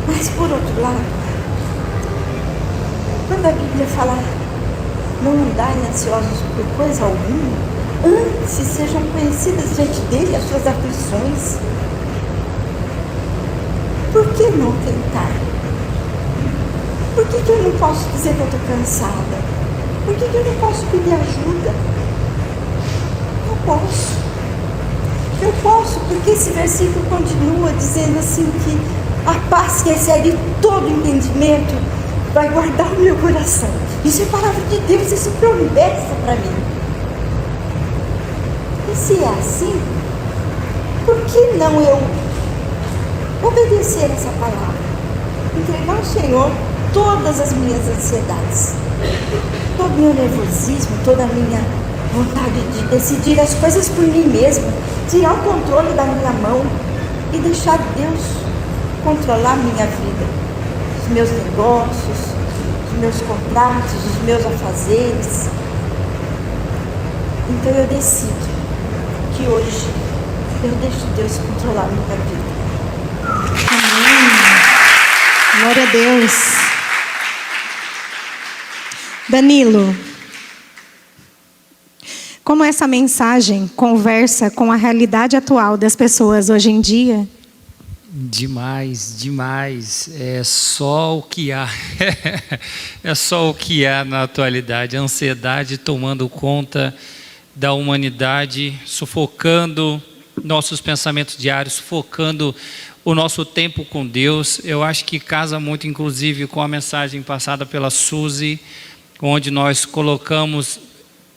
Mas por outro lado, quando a Bíblia fala não andai ansiosos por coisa alguma, antes sejam conhecidas diante dele as suas aflições. Por que não tentar? Por que eu não posso dizer que eu estou cansada? Por que eu não posso pedir ajuda? Eu posso. Eu posso, porque esse versículo continua dizendo assim que a paz que excede todo entendimento vai guardar o meu coração. Isso é palavra de Deus, isso é promessa para mim. E se é assim, por que não eu obedecer essa palavra? Entregar ao Senhor todas as minhas ansiedades, todo o meu nervosismo, toda a minha vontade de decidir as coisas por mim mesma, tirar o controle da minha mão e deixar Deus controlar a minha vida, os meus negócios, os meus contratos, os meus afazeres. Então eu decido que hoje eu deixo Deus controlar a minha vida. Amém. Glória a Deus. Danilo, como essa mensagem conversa com a realidade atual das pessoas hoje em dia? Demais, demais. É só o que há. É só o que há na atualidade. A ansiedade tomando conta da humanidade, sufocando nossos pensamentos diários, sufocando o nosso tempo com Deus. Eu acho que casa muito, inclusive, com a mensagem passada pela Suzy, onde nós colocamos,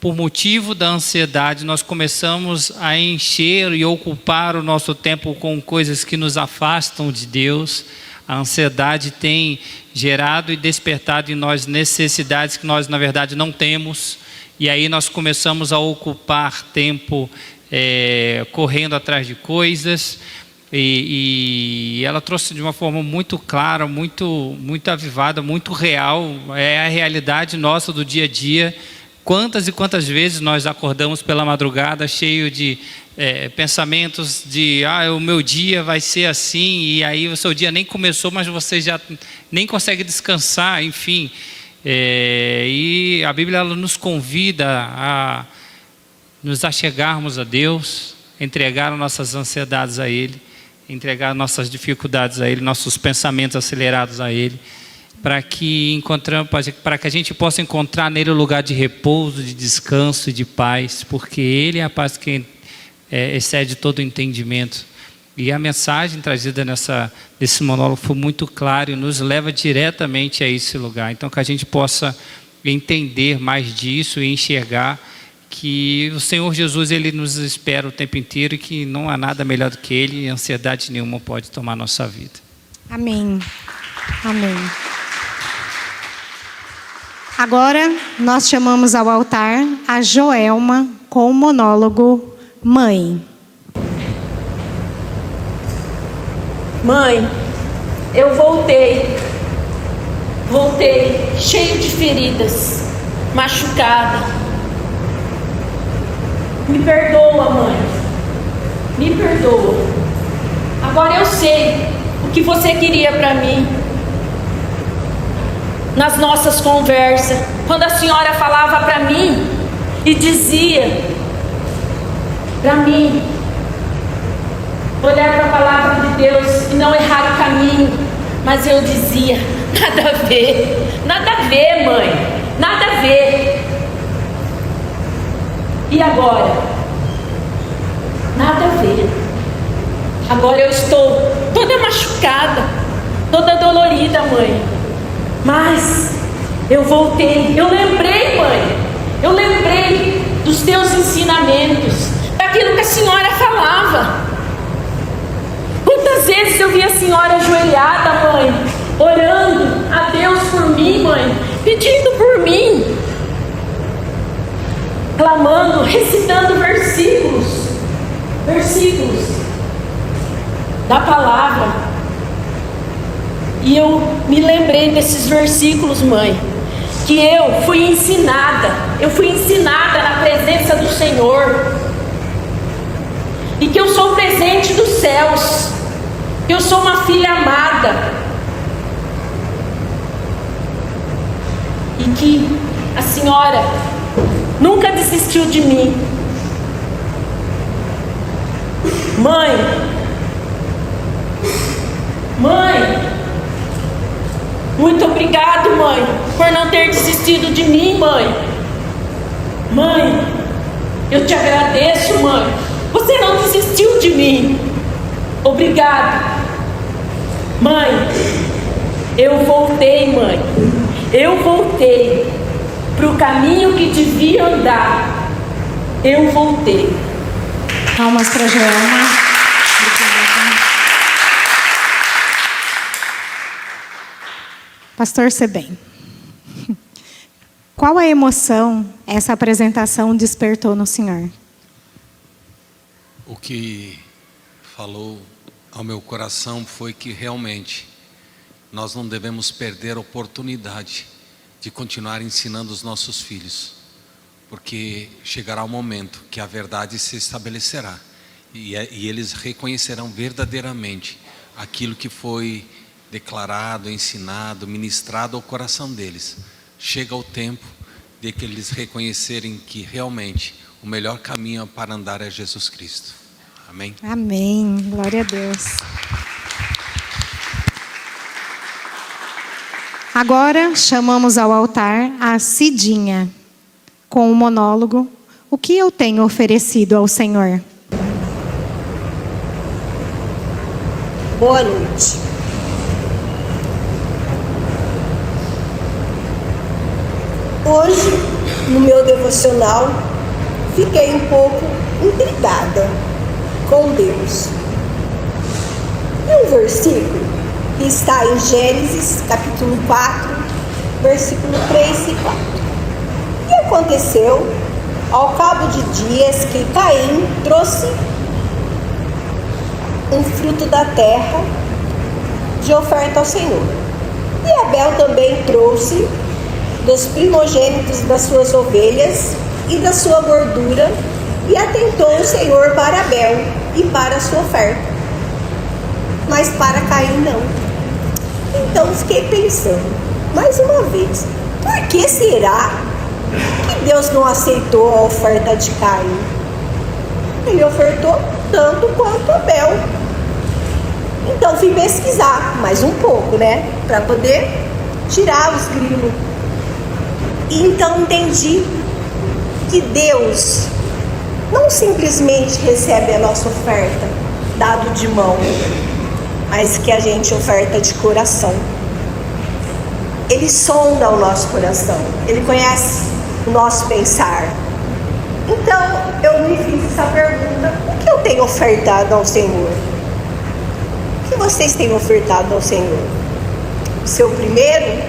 por motivo da ansiedade, nós começamos a encher e ocupar o nosso tempo com coisas que nos afastam de Deus. A ansiedade tem gerado e despertado em nós necessidades que nós, na verdade, não temos. E aí nós começamos a ocupar tempo correndo atrás de coisas. E ela trouxe de uma forma muito clara, muito avivada, muito real. É a realidade nossa do dia a dia. Quantas e quantas vezes nós acordamos pela madrugada cheio de pensamentos de o meu dia vai ser assim, e aí o seu dia nem começou, mas você já nem consegue descansar, enfim. E a Bíblia ela nos convida a nos achegarmos a Deus, entregar nossas ansiedades a Ele, entregar nossas dificuldades a Ele, nossos pensamentos acelerados a Ele, para que a gente possa encontrar nele o lugar de repouso, de descanso e de paz, porque Ele é a paz que excede todo o entendimento. E a mensagem trazida nesse monólogo foi muito clara e nos leva diretamente a esse lugar. Então que a gente possa entender mais disso e enxergar que o Senhor Jesus Ele nos espera o tempo inteiro e que não há nada melhor do que Ele, e ansiedade nenhuma pode tomar nossa vida. Amém. Amém. Agora nós chamamos ao altar a Joelma com o monólogo Mãe. Mãe, eu voltei cheio de feridas, machucada. Me perdoa, mãe, me perdoa. Agora eu sei o que você queria para mim. Nas nossas conversas, quando a senhora falava para mim e dizia para mim olhar para a palavra de Deus e não errar o caminho, mas eu dizia, nada a ver, mãe, nada a ver. E agora? Nada a ver. Agora eu estou toda machucada, toda dolorida, mãe. Mas eu voltei, eu lembrei, mãe, eu lembrei dos teus ensinamentos, daquilo que a senhora falava. Quantas vezes eu vi a senhora ajoelhada, mãe, orando a Deus por mim, mãe, pedindo por mim, clamando, recitando versículos da palavra. E eu me lembrei desses versículos, mãe, que eu fui ensinada na presença do Senhor, e que eu sou presente dos céus, que eu sou uma filha amada, e que a senhora nunca desistiu de mim. Mãe, muito obrigado, mãe, por não ter desistido de mim, mãe. Mãe, eu te agradeço, mãe. Você não desistiu de mim. Obrigado. Mãe, eu voltei, mãe. Eu voltei para o caminho que devia andar. Eu voltei. Palmas para Joelma. Pastor Sebem, qual a emoção essa apresentação despertou no Senhor? O que falou ao meu coração foi que realmente nós não devemos perder a oportunidade de continuar ensinando os nossos filhos, porque chegará o momento que a verdade se estabelecerá e eles reconhecerão verdadeiramente aquilo que foi declarado, ensinado, ministrado ao coração deles. Chega o tempo de que eles reconhecerem que realmente o melhor caminho para andar é Jesus Cristo. Amém? Amém. Glória a Deus. Agora chamamos ao altar a Cidinha com o monólogo O que eu tenho oferecido ao Senhor? Boa noite. Hoje, no meu devocional, fiquei um pouco intrigada com Deus. Um versículo que está em Gênesis, capítulo 4, versículo 3 e 4. E aconteceu, ao cabo de dias, que Caim trouxe um fruto da terra de oferta ao Senhor. E Abel também trouxe dos primogênitos das suas ovelhas e da sua gordura e atentou o Senhor para Abel e para a sua oferta, mas para Caim não. Então fiquei pensando, mais uma vez, por que será que Deus não aceitou a oferta de Caim? Ele ofertou tanto quanto Abel. Então fui pesquisar mais um pouco, né? Para poder tirar os grilos. E então entendi que Deus não simplesmente recebe a nossa oferta dado de mão, mas que a gente oferta de coração. Ele sonda o nosso coração, Ele conhece o nosso pensar. Então eu me fiz essa pergunta: o que eu tenho ofertado ao Senhor? O que vocês têm ofertado ao Senhor? O seu primeiro?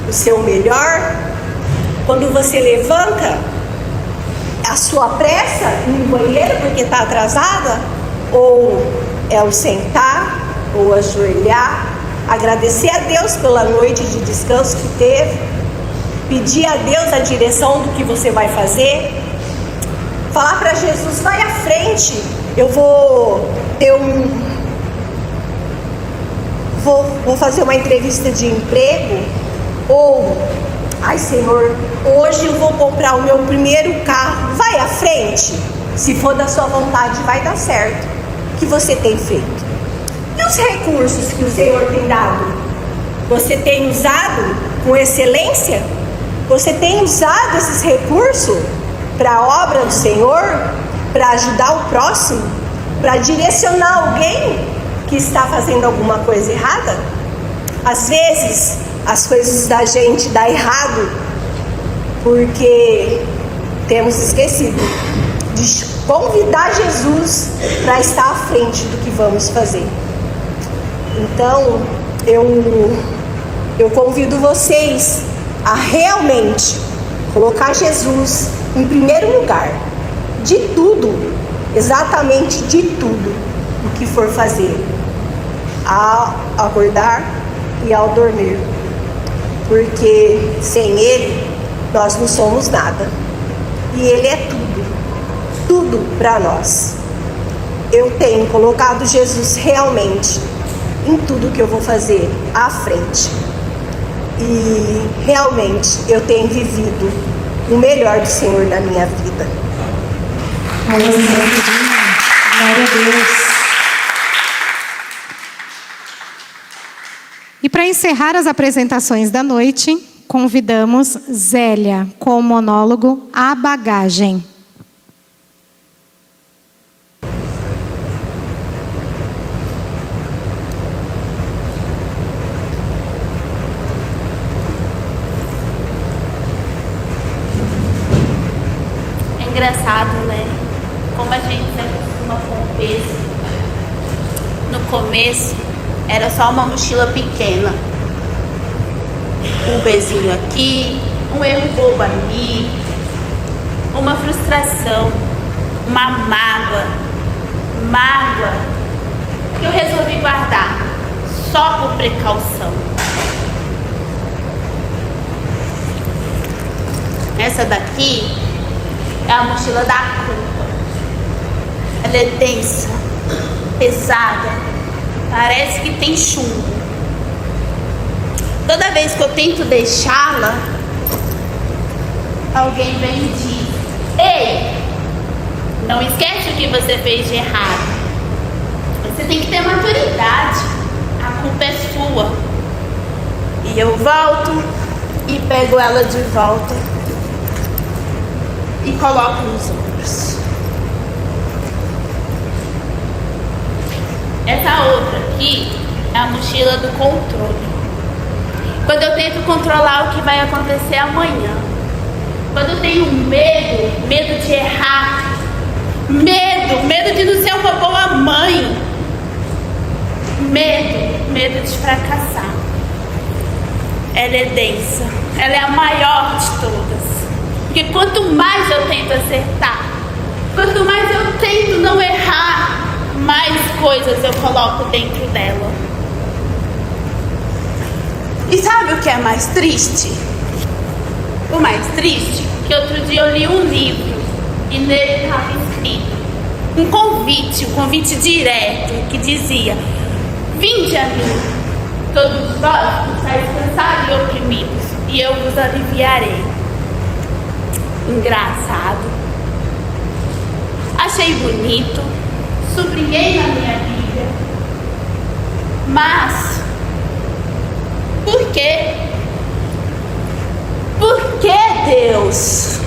O seu melhor? Quando você levanta, a sua pressa no banheiro porque está atrasada? Ou é o sentar, ou ajoelhar, agradecer a Deus pela noite de descanso que teve, pedir a Deus a direção do que você vai fazer, falar para Jesus: vai à frente, eu vou ter vou fazer uma entrevista de emprego, ou ai Senhor, hoje eu vou comprar o meu primeiro carro, vai à frente, se for da sua vontade vai dar certo. O que você tem feito? E os recursos que o Senhor tem dado? Você tem usado com excelência? Você tem usado esses recursos para a obra do Senhor? Para ajudar o próximo? Para direcionar alguém que está fazendo alguma coisa errada? Às vezes as coisas da gente dão errado porque temos esquecido de convidar Jesus para estar à frente do que vamos fazer. Então eu convido vocês a realmente colocar Jesus em primeiro lugar de tudo, exatamente de tudo o que for fazer, ao acordar e ao dormir, porque sem Ele nós não somos nada e Ele é tudo para nós. Eu tenho colocado Jesus realmente em tudo que eu vou fazer à frente, e realmente eu tenho vivido o melhor do Senhor na minha vida. Glória a Deus. E para encerrar as apresentações da noite, convidamos Zélia com o monólogo A Bagagem. É engraçado, né? Como a gente se acostuma com o peso. No começo, era só uma mochila pequena. Um bezinho aqui, um erro bobo ali, uma frustração, uma mágoa que eu resolvi guardar só por precaução. Essa daqui é a mochila da culpa. Ela é densa, pesada, parece que tem chumbo. Toda vez que eu tento deixá-la, alguém vem e diz: ei, não esquece o que você fez de errado. Você tem que ter maturidade. A culpa é sua. E eu volto e pego ela de volta e coloco nos ombros. Essa outra aqui é a mochila do controle. Quando eu tento controlar o que vai acontecer amanhã. Quando eu tenho medo de errar. Medo de não ser uma boa mãe. Medo de fracassar. Ela é densa. Ela é a maior de todas. Porque quanto mais eu tento acertar, quanto mais eu tento não errar, mais coisas eu coloco dentro dela. E sabe o que é mais triste? O mais triste? Que outro dia eu li um livro e nele estava escrito: recebido um convite direto, que dizia: vinde a mim, todos vós que estáis cansados e oprimidos, e eu vos aliviarei. Engraçado. Achei bonito, sublinhei na minha Bíblia. Mas, por quê? Por que Deus?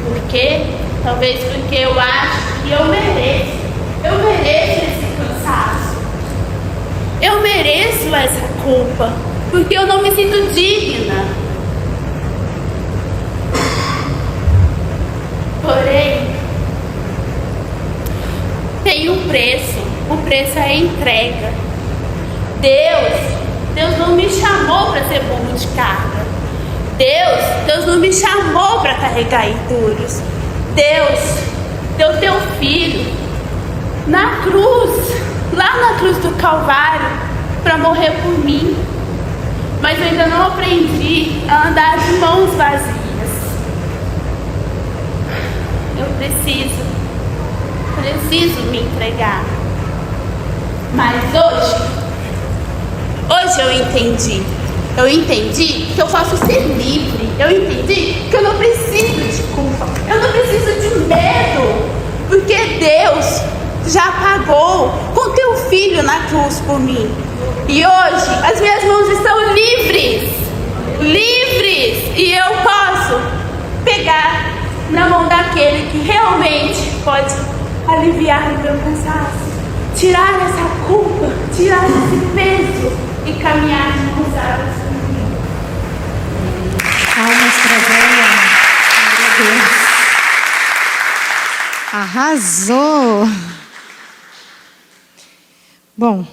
Por quê? Talvez porque eu acho que eu mereço. Eu mereço esse cansaço. Eu mereço essa culpa. Porque eu não me sinto digna. Porém, tem um preço. O preço é a entrega. Deus não me chamou para ser burro de carga. Deus não me chamou para carregar enduros. Deus deu teu filho na cruz, lá na cruz do Calvário, para morrer por mim. Mas eu ainda não aprendi a andar de mãos vazias. Eu preciso me entregar. Mas hoje eu entendi. Eu entendi que eu posso ser livre. Eu entendi que eu não preciso de culpa. Eu não preciso de medo. Porque Deus já pagou com teu filho na cruz por mim. E hoje as minhas mãos estão livres. Livres. E eu posso pegar na mão daquele que realmente pode aliviar o meu cansaço. Tirar essa culpa. Tirar esse peso. E caminhar de mãos dadas comigo. Palmas para ela. Meu Deus. Arrasou. Bom,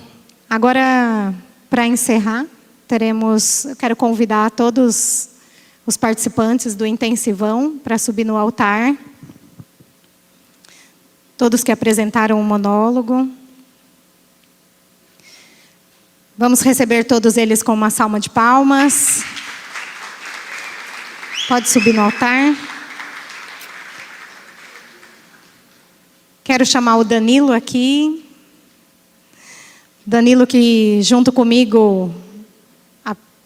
agora para encerrar, eu quero convidar todos os participantes do intensivão para subir no altar. Todos que apresentaram um monólogo. Vamos receber todos eles com uma salva de palmas. Pode subir no altar. Quero chamar o Danilo aqui. Danilo que junto comigo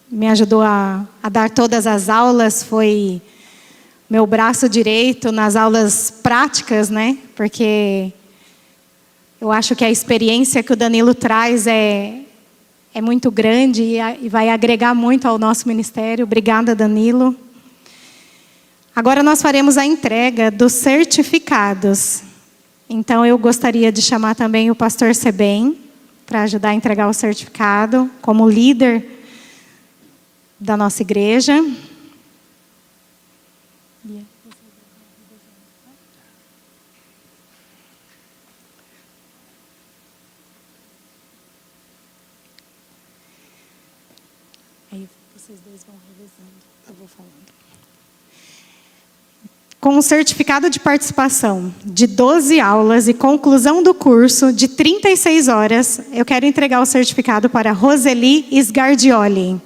me ajudou a dar todas as aulas, foi meu braço direito nas aulas práticas, né? Porque eu acho que a experiência que o Danilo traz é muito grande e vai agregar muito ao nosso ministério. Obrigada, Danilo. Agora nós faremos a entrega dos certificados. Então eu gostaria de chamar também o pastor Sebem para ajudar a entregar o certificado como líder da nossa igreja. Aí vocês dois vão revezando, eu vou falando. Com um certificado de participação de 12 aulas e conclusão do curso de 36 horas, eu quero entregar o certificado para Roseli Sgardioli.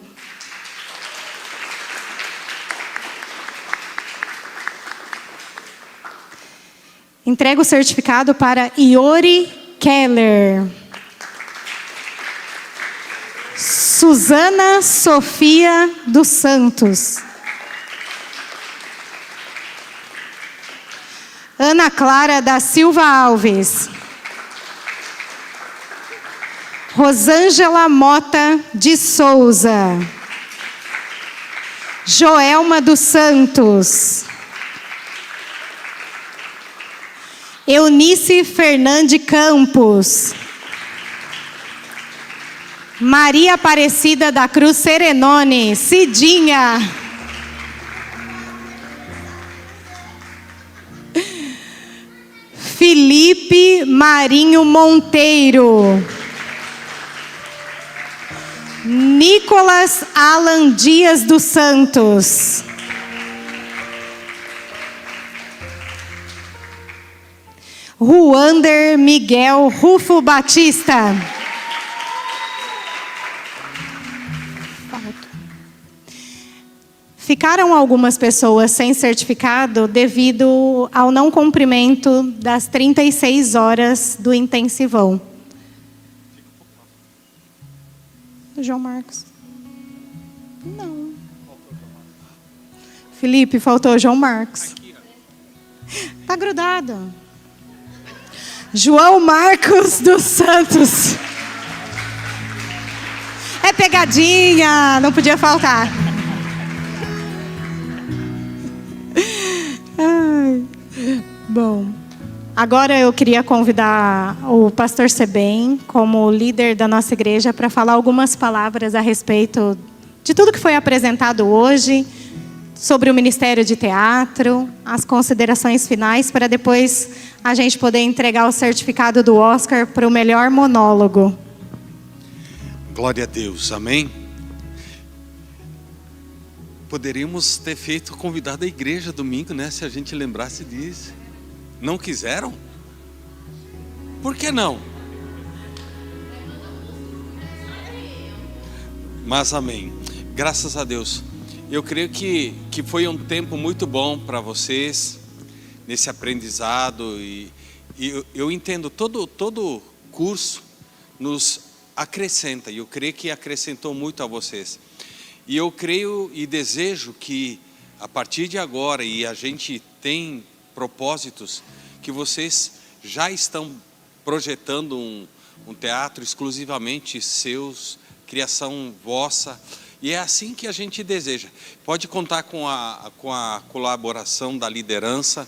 Entrego o certificado para Iori Keller. Suzana Sofia dos Santos. Ana Clara da Silva Alves. Rosângela Mota de Souza. Joelma dos Santos. Eunice Fernandes Campos. Maria Aparecida da Cruz Serenone, Cidinha. Felipe Marinho Monteiro. Nicolas Alan Dias dos Santos. Ruander Miguel Rufo Batista. Ficaram algumas pessoas sem certificado devido ao não cumprimento das 36 horas do intensivão. João Marcos. Não. Felipe, faltou João Marcos. Tá grudado. João Marcos dos Santos. É pegadinha, não podia faltar. Ai. Bom, agora eu queria convidar o pastor Sebem, como líder da nossa igreja, para falar algumas palavras a respeito de tudo que foi apresentado hoje, sobre o Ministério de Teatro, as considerações finais, para depois a gente poder entregar o certificado do Oscar para o melhor monólogo. Glória a Deus, amém? Poderíamos ter feito convidado a igreja domingo, né? Se a gente lembrasse disso. Não quiseram? Por que não? Mas amém. Graças a Deus. Eu creio que foi um tempo muito bom para vocês, nesse aprendizado. E eu entendo, todo curso nos acrescenta. E eu creio que acrescentou muito a vocês. E eu creio e desejo que, a partir de agora, e a gente tem propósitos, que vocês já estão projetando um teatro exclusivamente seus, criação vossa, e é assim que a gente deseja. Pode contar com a colaboração da liderança,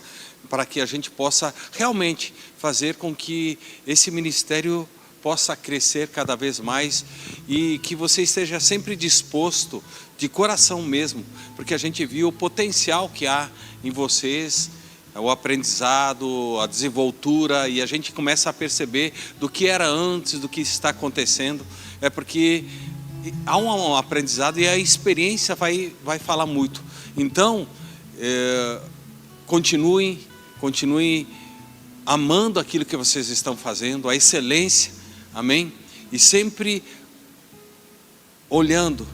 para que a gente possa realmente fazer com que esse ministério possa crescer cada vez mais, e que você esteja sempre disposto, de coração mesmo, porque a gente viu o potencial que há em vocês, o aprendizado, a desenvoltura, e a gente começa a perceber do que era antes, do que está acontecendo. É porque há um aprendizado e a experiência vai falar muito. Então, continuem amando aquilo que vocês estão fazendo, a excelência, amém? E sempre olhando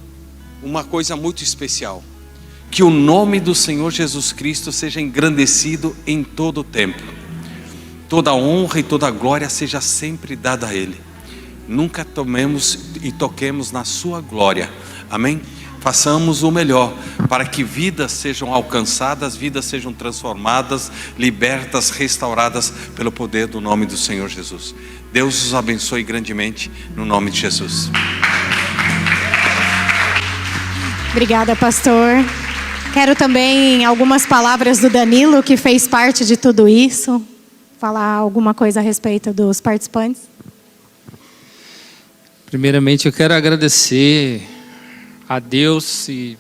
uma coisa muito especial, que o nome do Senhor Jesus Cristo seja engrandecido em todo o tempo, toda honra e toda glória seja sempre dada a Ele. Nunca tomemos e toquemos na sua glória, amém? Façamos o melhor para que vidas sejam alcançadas, vidas sejam transformadas, libertas, restauradas pelo poder do nome do Senhor Jesus. Deus os abençoe grandemente no nome de Jesus. Obrigada, pastor. Quero também algumas palavras do Danilo, que fez parte de tudo isso. Falar alguma coisa a respeito dos participantes. Primeiramente, eu quero agradecer a Deus e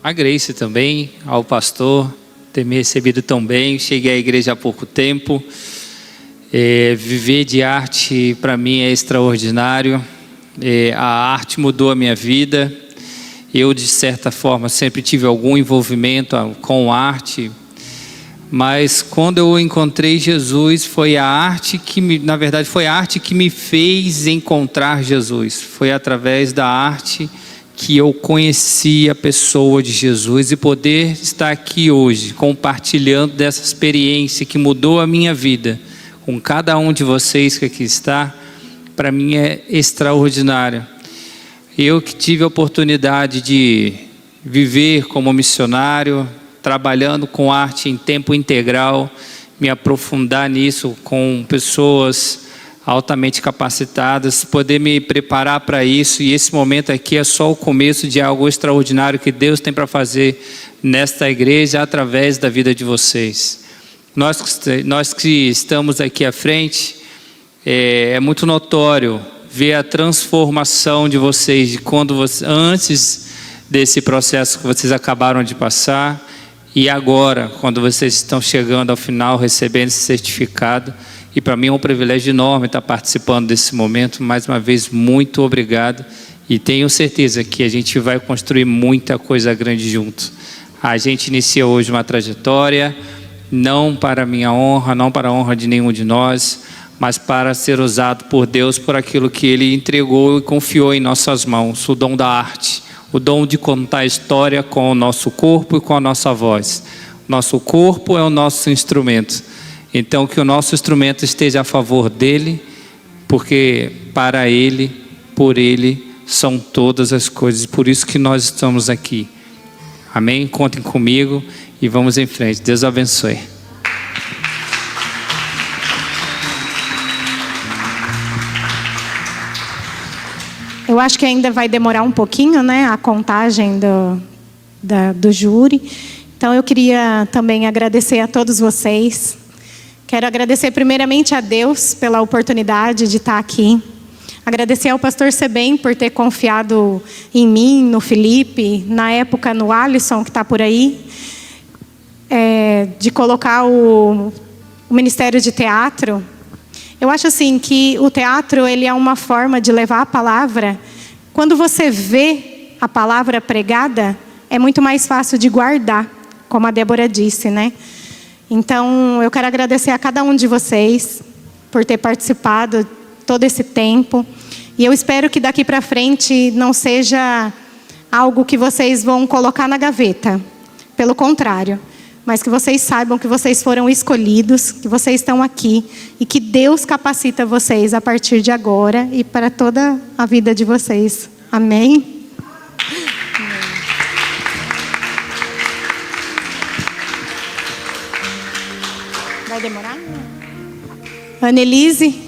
a Grace também, ao pastor, ter me recebido tão bem. Cheguei à igreja há pouco tempo. Viver de arte, para mim, é extraordinário. A arte mudou a minha vida. Eu, de certa forma, sempre tive algum envolvimento com arte, mas quando eu encontrei Jesus, foi a arte que me fez encontrar Jesus. Foi através da arte que eu conheci a pessoa de Jesus, e poder estar aqui hoje, compartilhando dessa experiência que mudou a minha vida, com cada um de vocês que aqui está, para mim é extraordinário. Eu que tive a oportunidade de viver como missionário, trabalhando com arte em tempo integral, me aprofundar nisso com pessoas altamente capacitadas, poder me preparar para isso, e esse momento aqui é só o começo de algo extraordinário que Deus tem para fazer nesta igreja através da vida de vocês. Nós que estamos aqui à frente, é muito notório ver a transformação de vocês, de antes desse processo que vocês acabaram de passar, e agora, quando vocês estão chegando ao final, recebendo esse certificado. E para mim é um privilégio enorme estar participando desse momento. Mais uma vez, muito obrigado. E tenho certeza que a gente vai construir muita coisa grande junto. A gente inicia hoje uma trajetória, não para a minha honra, não para a honra de nenhum de nós, mas para ser usado por Deus por aquilo que Ele entregou e confiou em nossas mãos, o dom da arte, o dom de contar a história com o nosso corpo e com a nossa voz. Nosso corpo é o nosso instrumento. Então, que o nosso instrumento esteja a favor dele, porque para ele, por ele, são todas as coisas. Por isso que nós estamos aqui. Amém? Contem comigo e vamos em frente. Deus abençoe. Eu acho que ainda vai demorar um pouquinho, né, a contagem do júri. Então, eu queria também agradecer a todos vocês. Quero agradecer primeiramente a Deus pela oportunidade de estar aqui. Agradecer ao pastor Sebem por ter confiado em mim, no Felipe, na época no Alisson, que está por aí, de colocar o Ministério de Teatro. Eu acho assim que o teatro ele é uma forma de levar a palavra. Quando você vê a palavra pregada, é muito mais fácil de guardar, como a Débora disse, né? Então, eu quero agradecer a cada um de vocês por ter participado todo esse tempo. E eu espero que daqui para frente não seja algo que vocês vão colocar na gaveta. Pelo contrário. Mas que vocês saibam que vocês foram escolhidos, que vocês estão aqui. E que Deus capacita vocês a partir de agora e para toda a vida de vocês. Amém? Vai demorar? Annelise,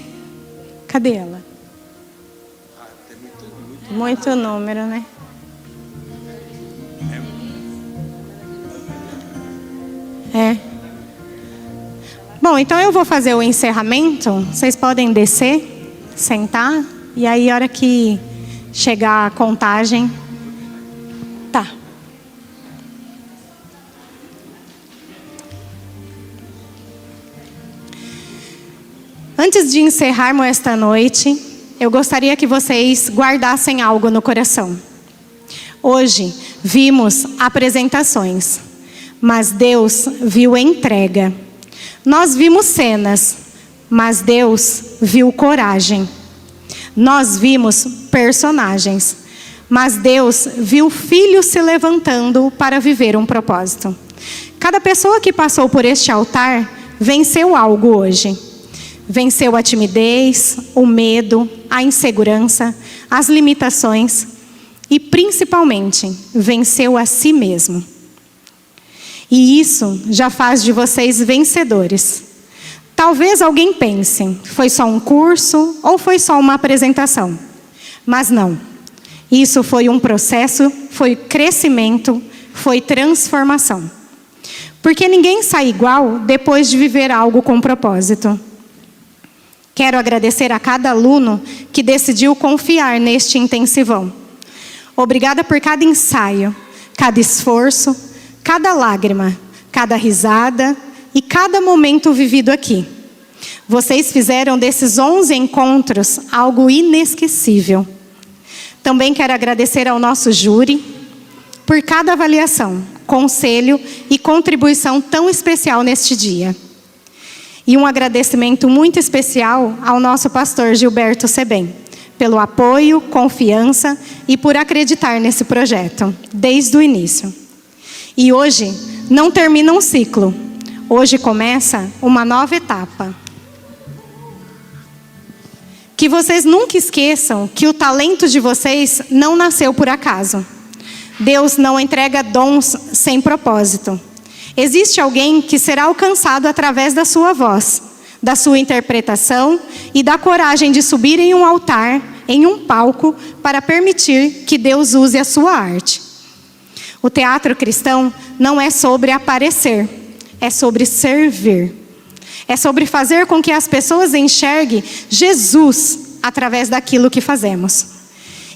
cadê ela? Muito número, né? Bom, então eu vou fazer o encerramento. Vocês podem descer, sentar. E aí, a hora que chegar a contagem... Tá. Antes de encerrarmos esta noite, eu gostaria que vocês guardassem algo no coração. Hoje vimos apresentações, mas Deus viu entrega. Nós vimos cenas, mas Deus viu coragem. Nós vimos personagens, mas Deus viu filhos se levantando para viver um propósito. Cada pessoa que passou por este altar venceu algo hoje. Venceu a timidez, o medo, a insegurança, as limitações e, principalmente, venceu a si mesmo. E isso já faz de vocês vencedores. Talvez alguém pense, foi só um curso ou foi só uma apresentação. Mas não. Isso foi um processo, foi crescimento, foi transformação. Porque ninguém sai igual depois de viver algo com propósito. Quero agradecer a cada aluno que decidiu confiar neste intensivão. Obrigada por cada ensaio, cada esforço, cada lágrima, cada risada e cada momento vivido aqui. Vocês fizeram desses 11 encontros algo inesquecível. Também quero agradecer ao nosso júri por cada avaliação, conselho e contribuição tão especial neste dia. E um agradecimento muito especial ao nosso pastor Gilberto Sebem, pelo apoio, confiança e por acreditar nesse projeto, desde o início. E hoje não termina um ciclo, hoje começa uma nova etapa. Que vocês nunca esqueçam que o talento de vocês não nasceu por acaso. Deus não entrega dons sem propósito. Existe alguém que será alcançado através da sua voz, da sua interpretação e da coragem de subir em um altar, em um palco, para permitir que Deus use a sua arte. O teatro cristão não é sobre aparecer, é sobre servir. É sobre fazer com que as pessoas enxerguem Jesus através daquilo que fazemos.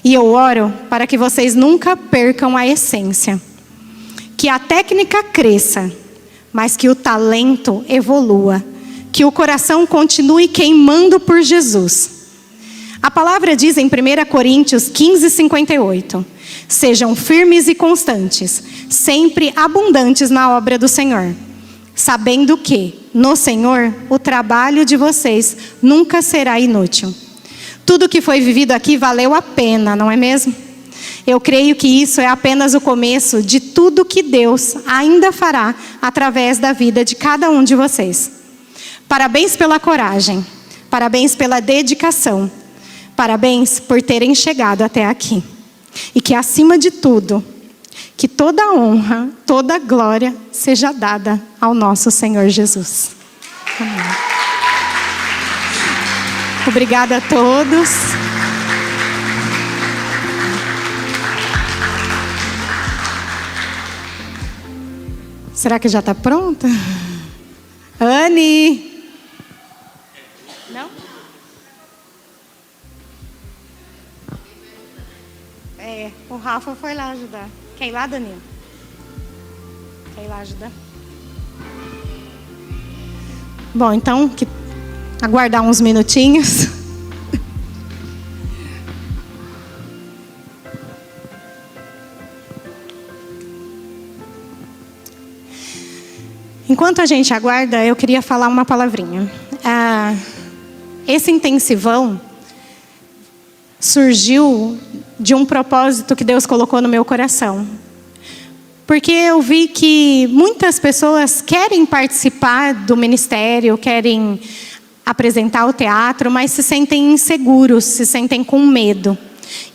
E eu oro para que vocês nunca percam a essência. Que a técnica cresça, mas que o talento evolua. Que o coração continue queimando por Jesus. A palavra diz em 1 Coríntios 15:58. Sejam firmes e constantes, sempre abundantes na obra do Senhor. Sabendo que, no Senhor, o trabalho de vocês nunca será inútil. Tudo que foi vivido aqui valeu a pena, não é mesmo? Eu creio que isso é apenas o começo de tudo que Deus ainda fará através da vida de cada um de vocês. Parabéns pela coragem, parabéns pela dedicação, parabéns por terem chegado até aqui. E que, acima de tudo, que toda honra, toda glória seja dada ao nosso Senhor Jesus. Amém. Obrigada a todos. Será que já está pronta? Anne! Não? O Rafa foi lá ajudar. Quer ir lá, Danilo? Quer ir lá ajudar? Bom, então, aguardar uns minutinhos. Enquanto a gente aguarda, eu queria falar uma palavrinha. Esse intensivão surgiu de um propósito que Deus colocou no meu coração. Porque eu vi que muitas pessoas querem participar do ministério, querem apresentar o teatro, mas se sentem inseguros, se sentem com medo.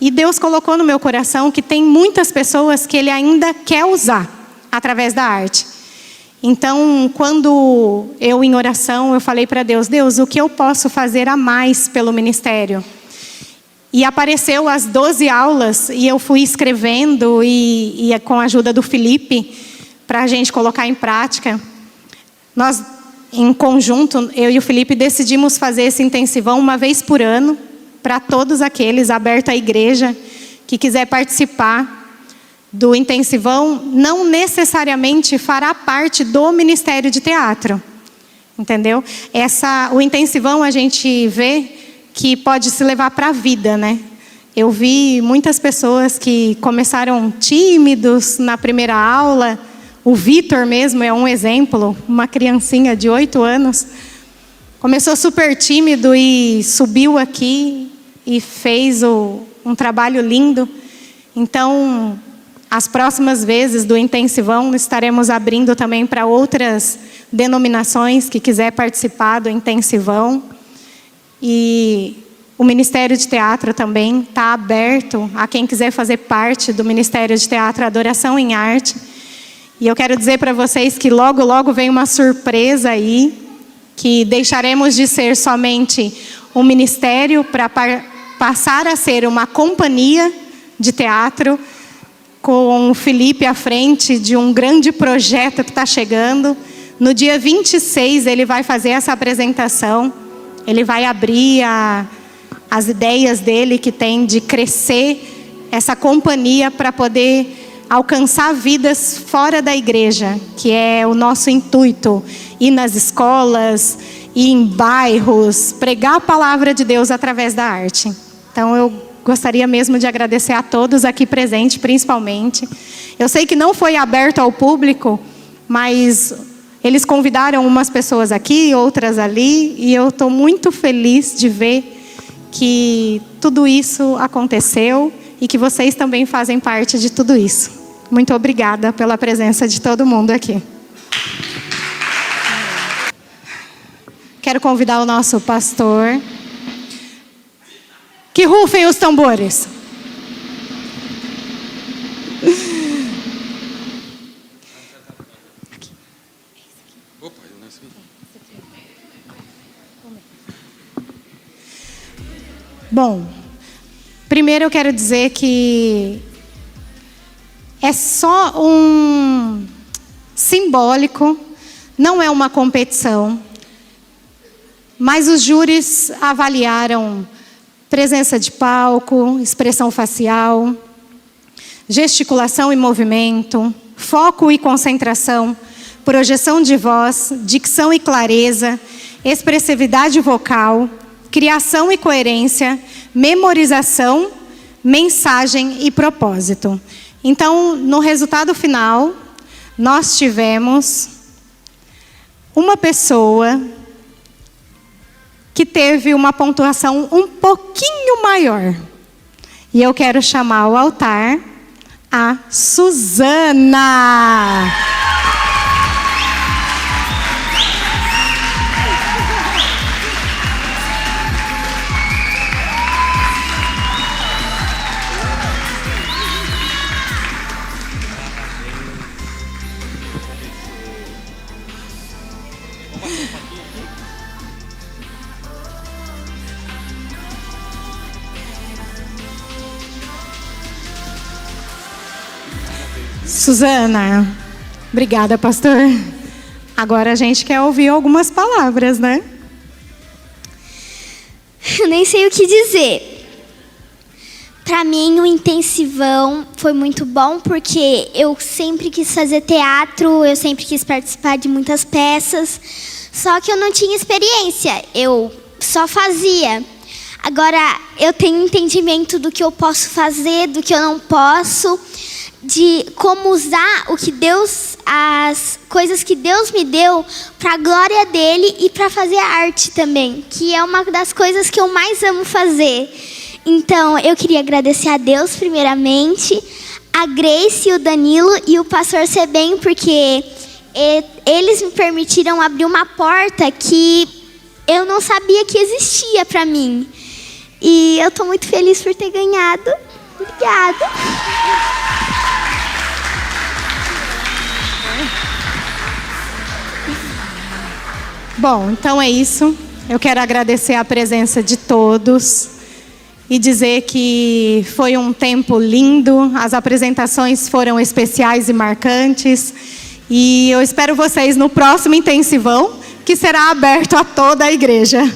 E Deus colocou no meu coração que tem muitas pessoas que Ele ainda quer usar através da arte. Então, quando eu, em oração, eu falei para Deus, Deus, o que eu posso fazer a mais pelo ministério? E apareceu as 12 aulas, e eu fui escrevendo, e com a ajuda do Felipe, para a gente colocar em prática. Nós, em conjunto, eu e o Felipe, decidimos fazer esse intensivão uma vez por ano, para todos aqueles, aberto à igreja, que quiser participar do intensivão, não necessariamente fará parte do Ministério de Teatro. Entendeu? O intensivão a gente vê que pode se levar para a vida, né? Eu vi muitas pessoas que começaram tímidos na primeira aula. O Vitor mesmo é um exemplo, uma criancinha de 8 anos. Começou super tímido e subiu aqui e fez um trabalho lindo. Então, as próximas vezes do intensivão, estaremos abrindo também para outras denominações que quiser participar do intensivão. E o Ministério de Teatro também está aberto a quem quiser fazer parte do Ministério de Teatro Adoração em Arte. E eu quero dizer para vocês que logo, logo vem uma surpresa aí, que deixaremos de ser somente um ministério para passar a ser uma companhia de teatro, com o Felipe à frente de um grande projeto que está chegando. No dia 26 ele vai fazer essa apresentação. Ele vai abrir as ideias dele que tem de crescer essa companhia para poder alcançar vidas fora da igreja, que é o nosso intuito. Ir nas escolas, ir em bairros, pregar a palavra de Deus através da arte. Então eu gostaria mesmo de agradecer a todos aqui presentes, principalmente. Eu sei que não foi aberto ao público, mas eles convidaram umas pessoas aqui, outras ali, e eu estou muito feliz de ver que tudo isso aconteceu e que vocês também fazem parte de tudo isso. Muito obrigada pela presença de todo mundo aqui. Quero convidar o nosso pastor. Que rufem os tambores. Bom, primeiro eu quero dizer que é só um simbólico, não é uma competição, mas os júris avaliaram presença de palco, expressão facial, gesticulação e movimento, foco e concentração, projeção de voz, dicção e clareza, expressividade vocal, criação e coerência, memorização, mensagem e propósito. Então, no resultado final, nós tivemos uma pessoa que teve uma pontuação um pouquinho maior. E eu quero chamar ao altar a Suzana. Suzana, obrigada, pastor. Agora a gente quer ouvir algumas palavras, né? Eu nem sei o que dizer. Para mim, o intensivão foi muito bom, porque eu sempre quis fazer teatro, eu sempre quis participar de muitas peças, só que eu não tinha experiência, eu só fazia. Agora, eu tenho entendimento do que eu posso fazer, do que eu não posso, de como usar o que Deus, as coisas que Deus me deu para a glória dele e para fazer arte também, que é uma das coisas que eu mais amo fazer. Então, eu queria agradecer a Deus primeiramente, a Grace, o Danilo e o pastor Sebem, porque eles me permitiram abrir uma porta que eu não sabia que existia para mim. E eu estou muito feliz por ter ganhado. Obrigada. Bom, então é isso. Eu quero agradecer a presença de todos e dizer que foi um tempo lindo. As apresentações foram especiais e marcantes. E eu espero vocês no próximo intensivão, que será aberto a toda a igreja.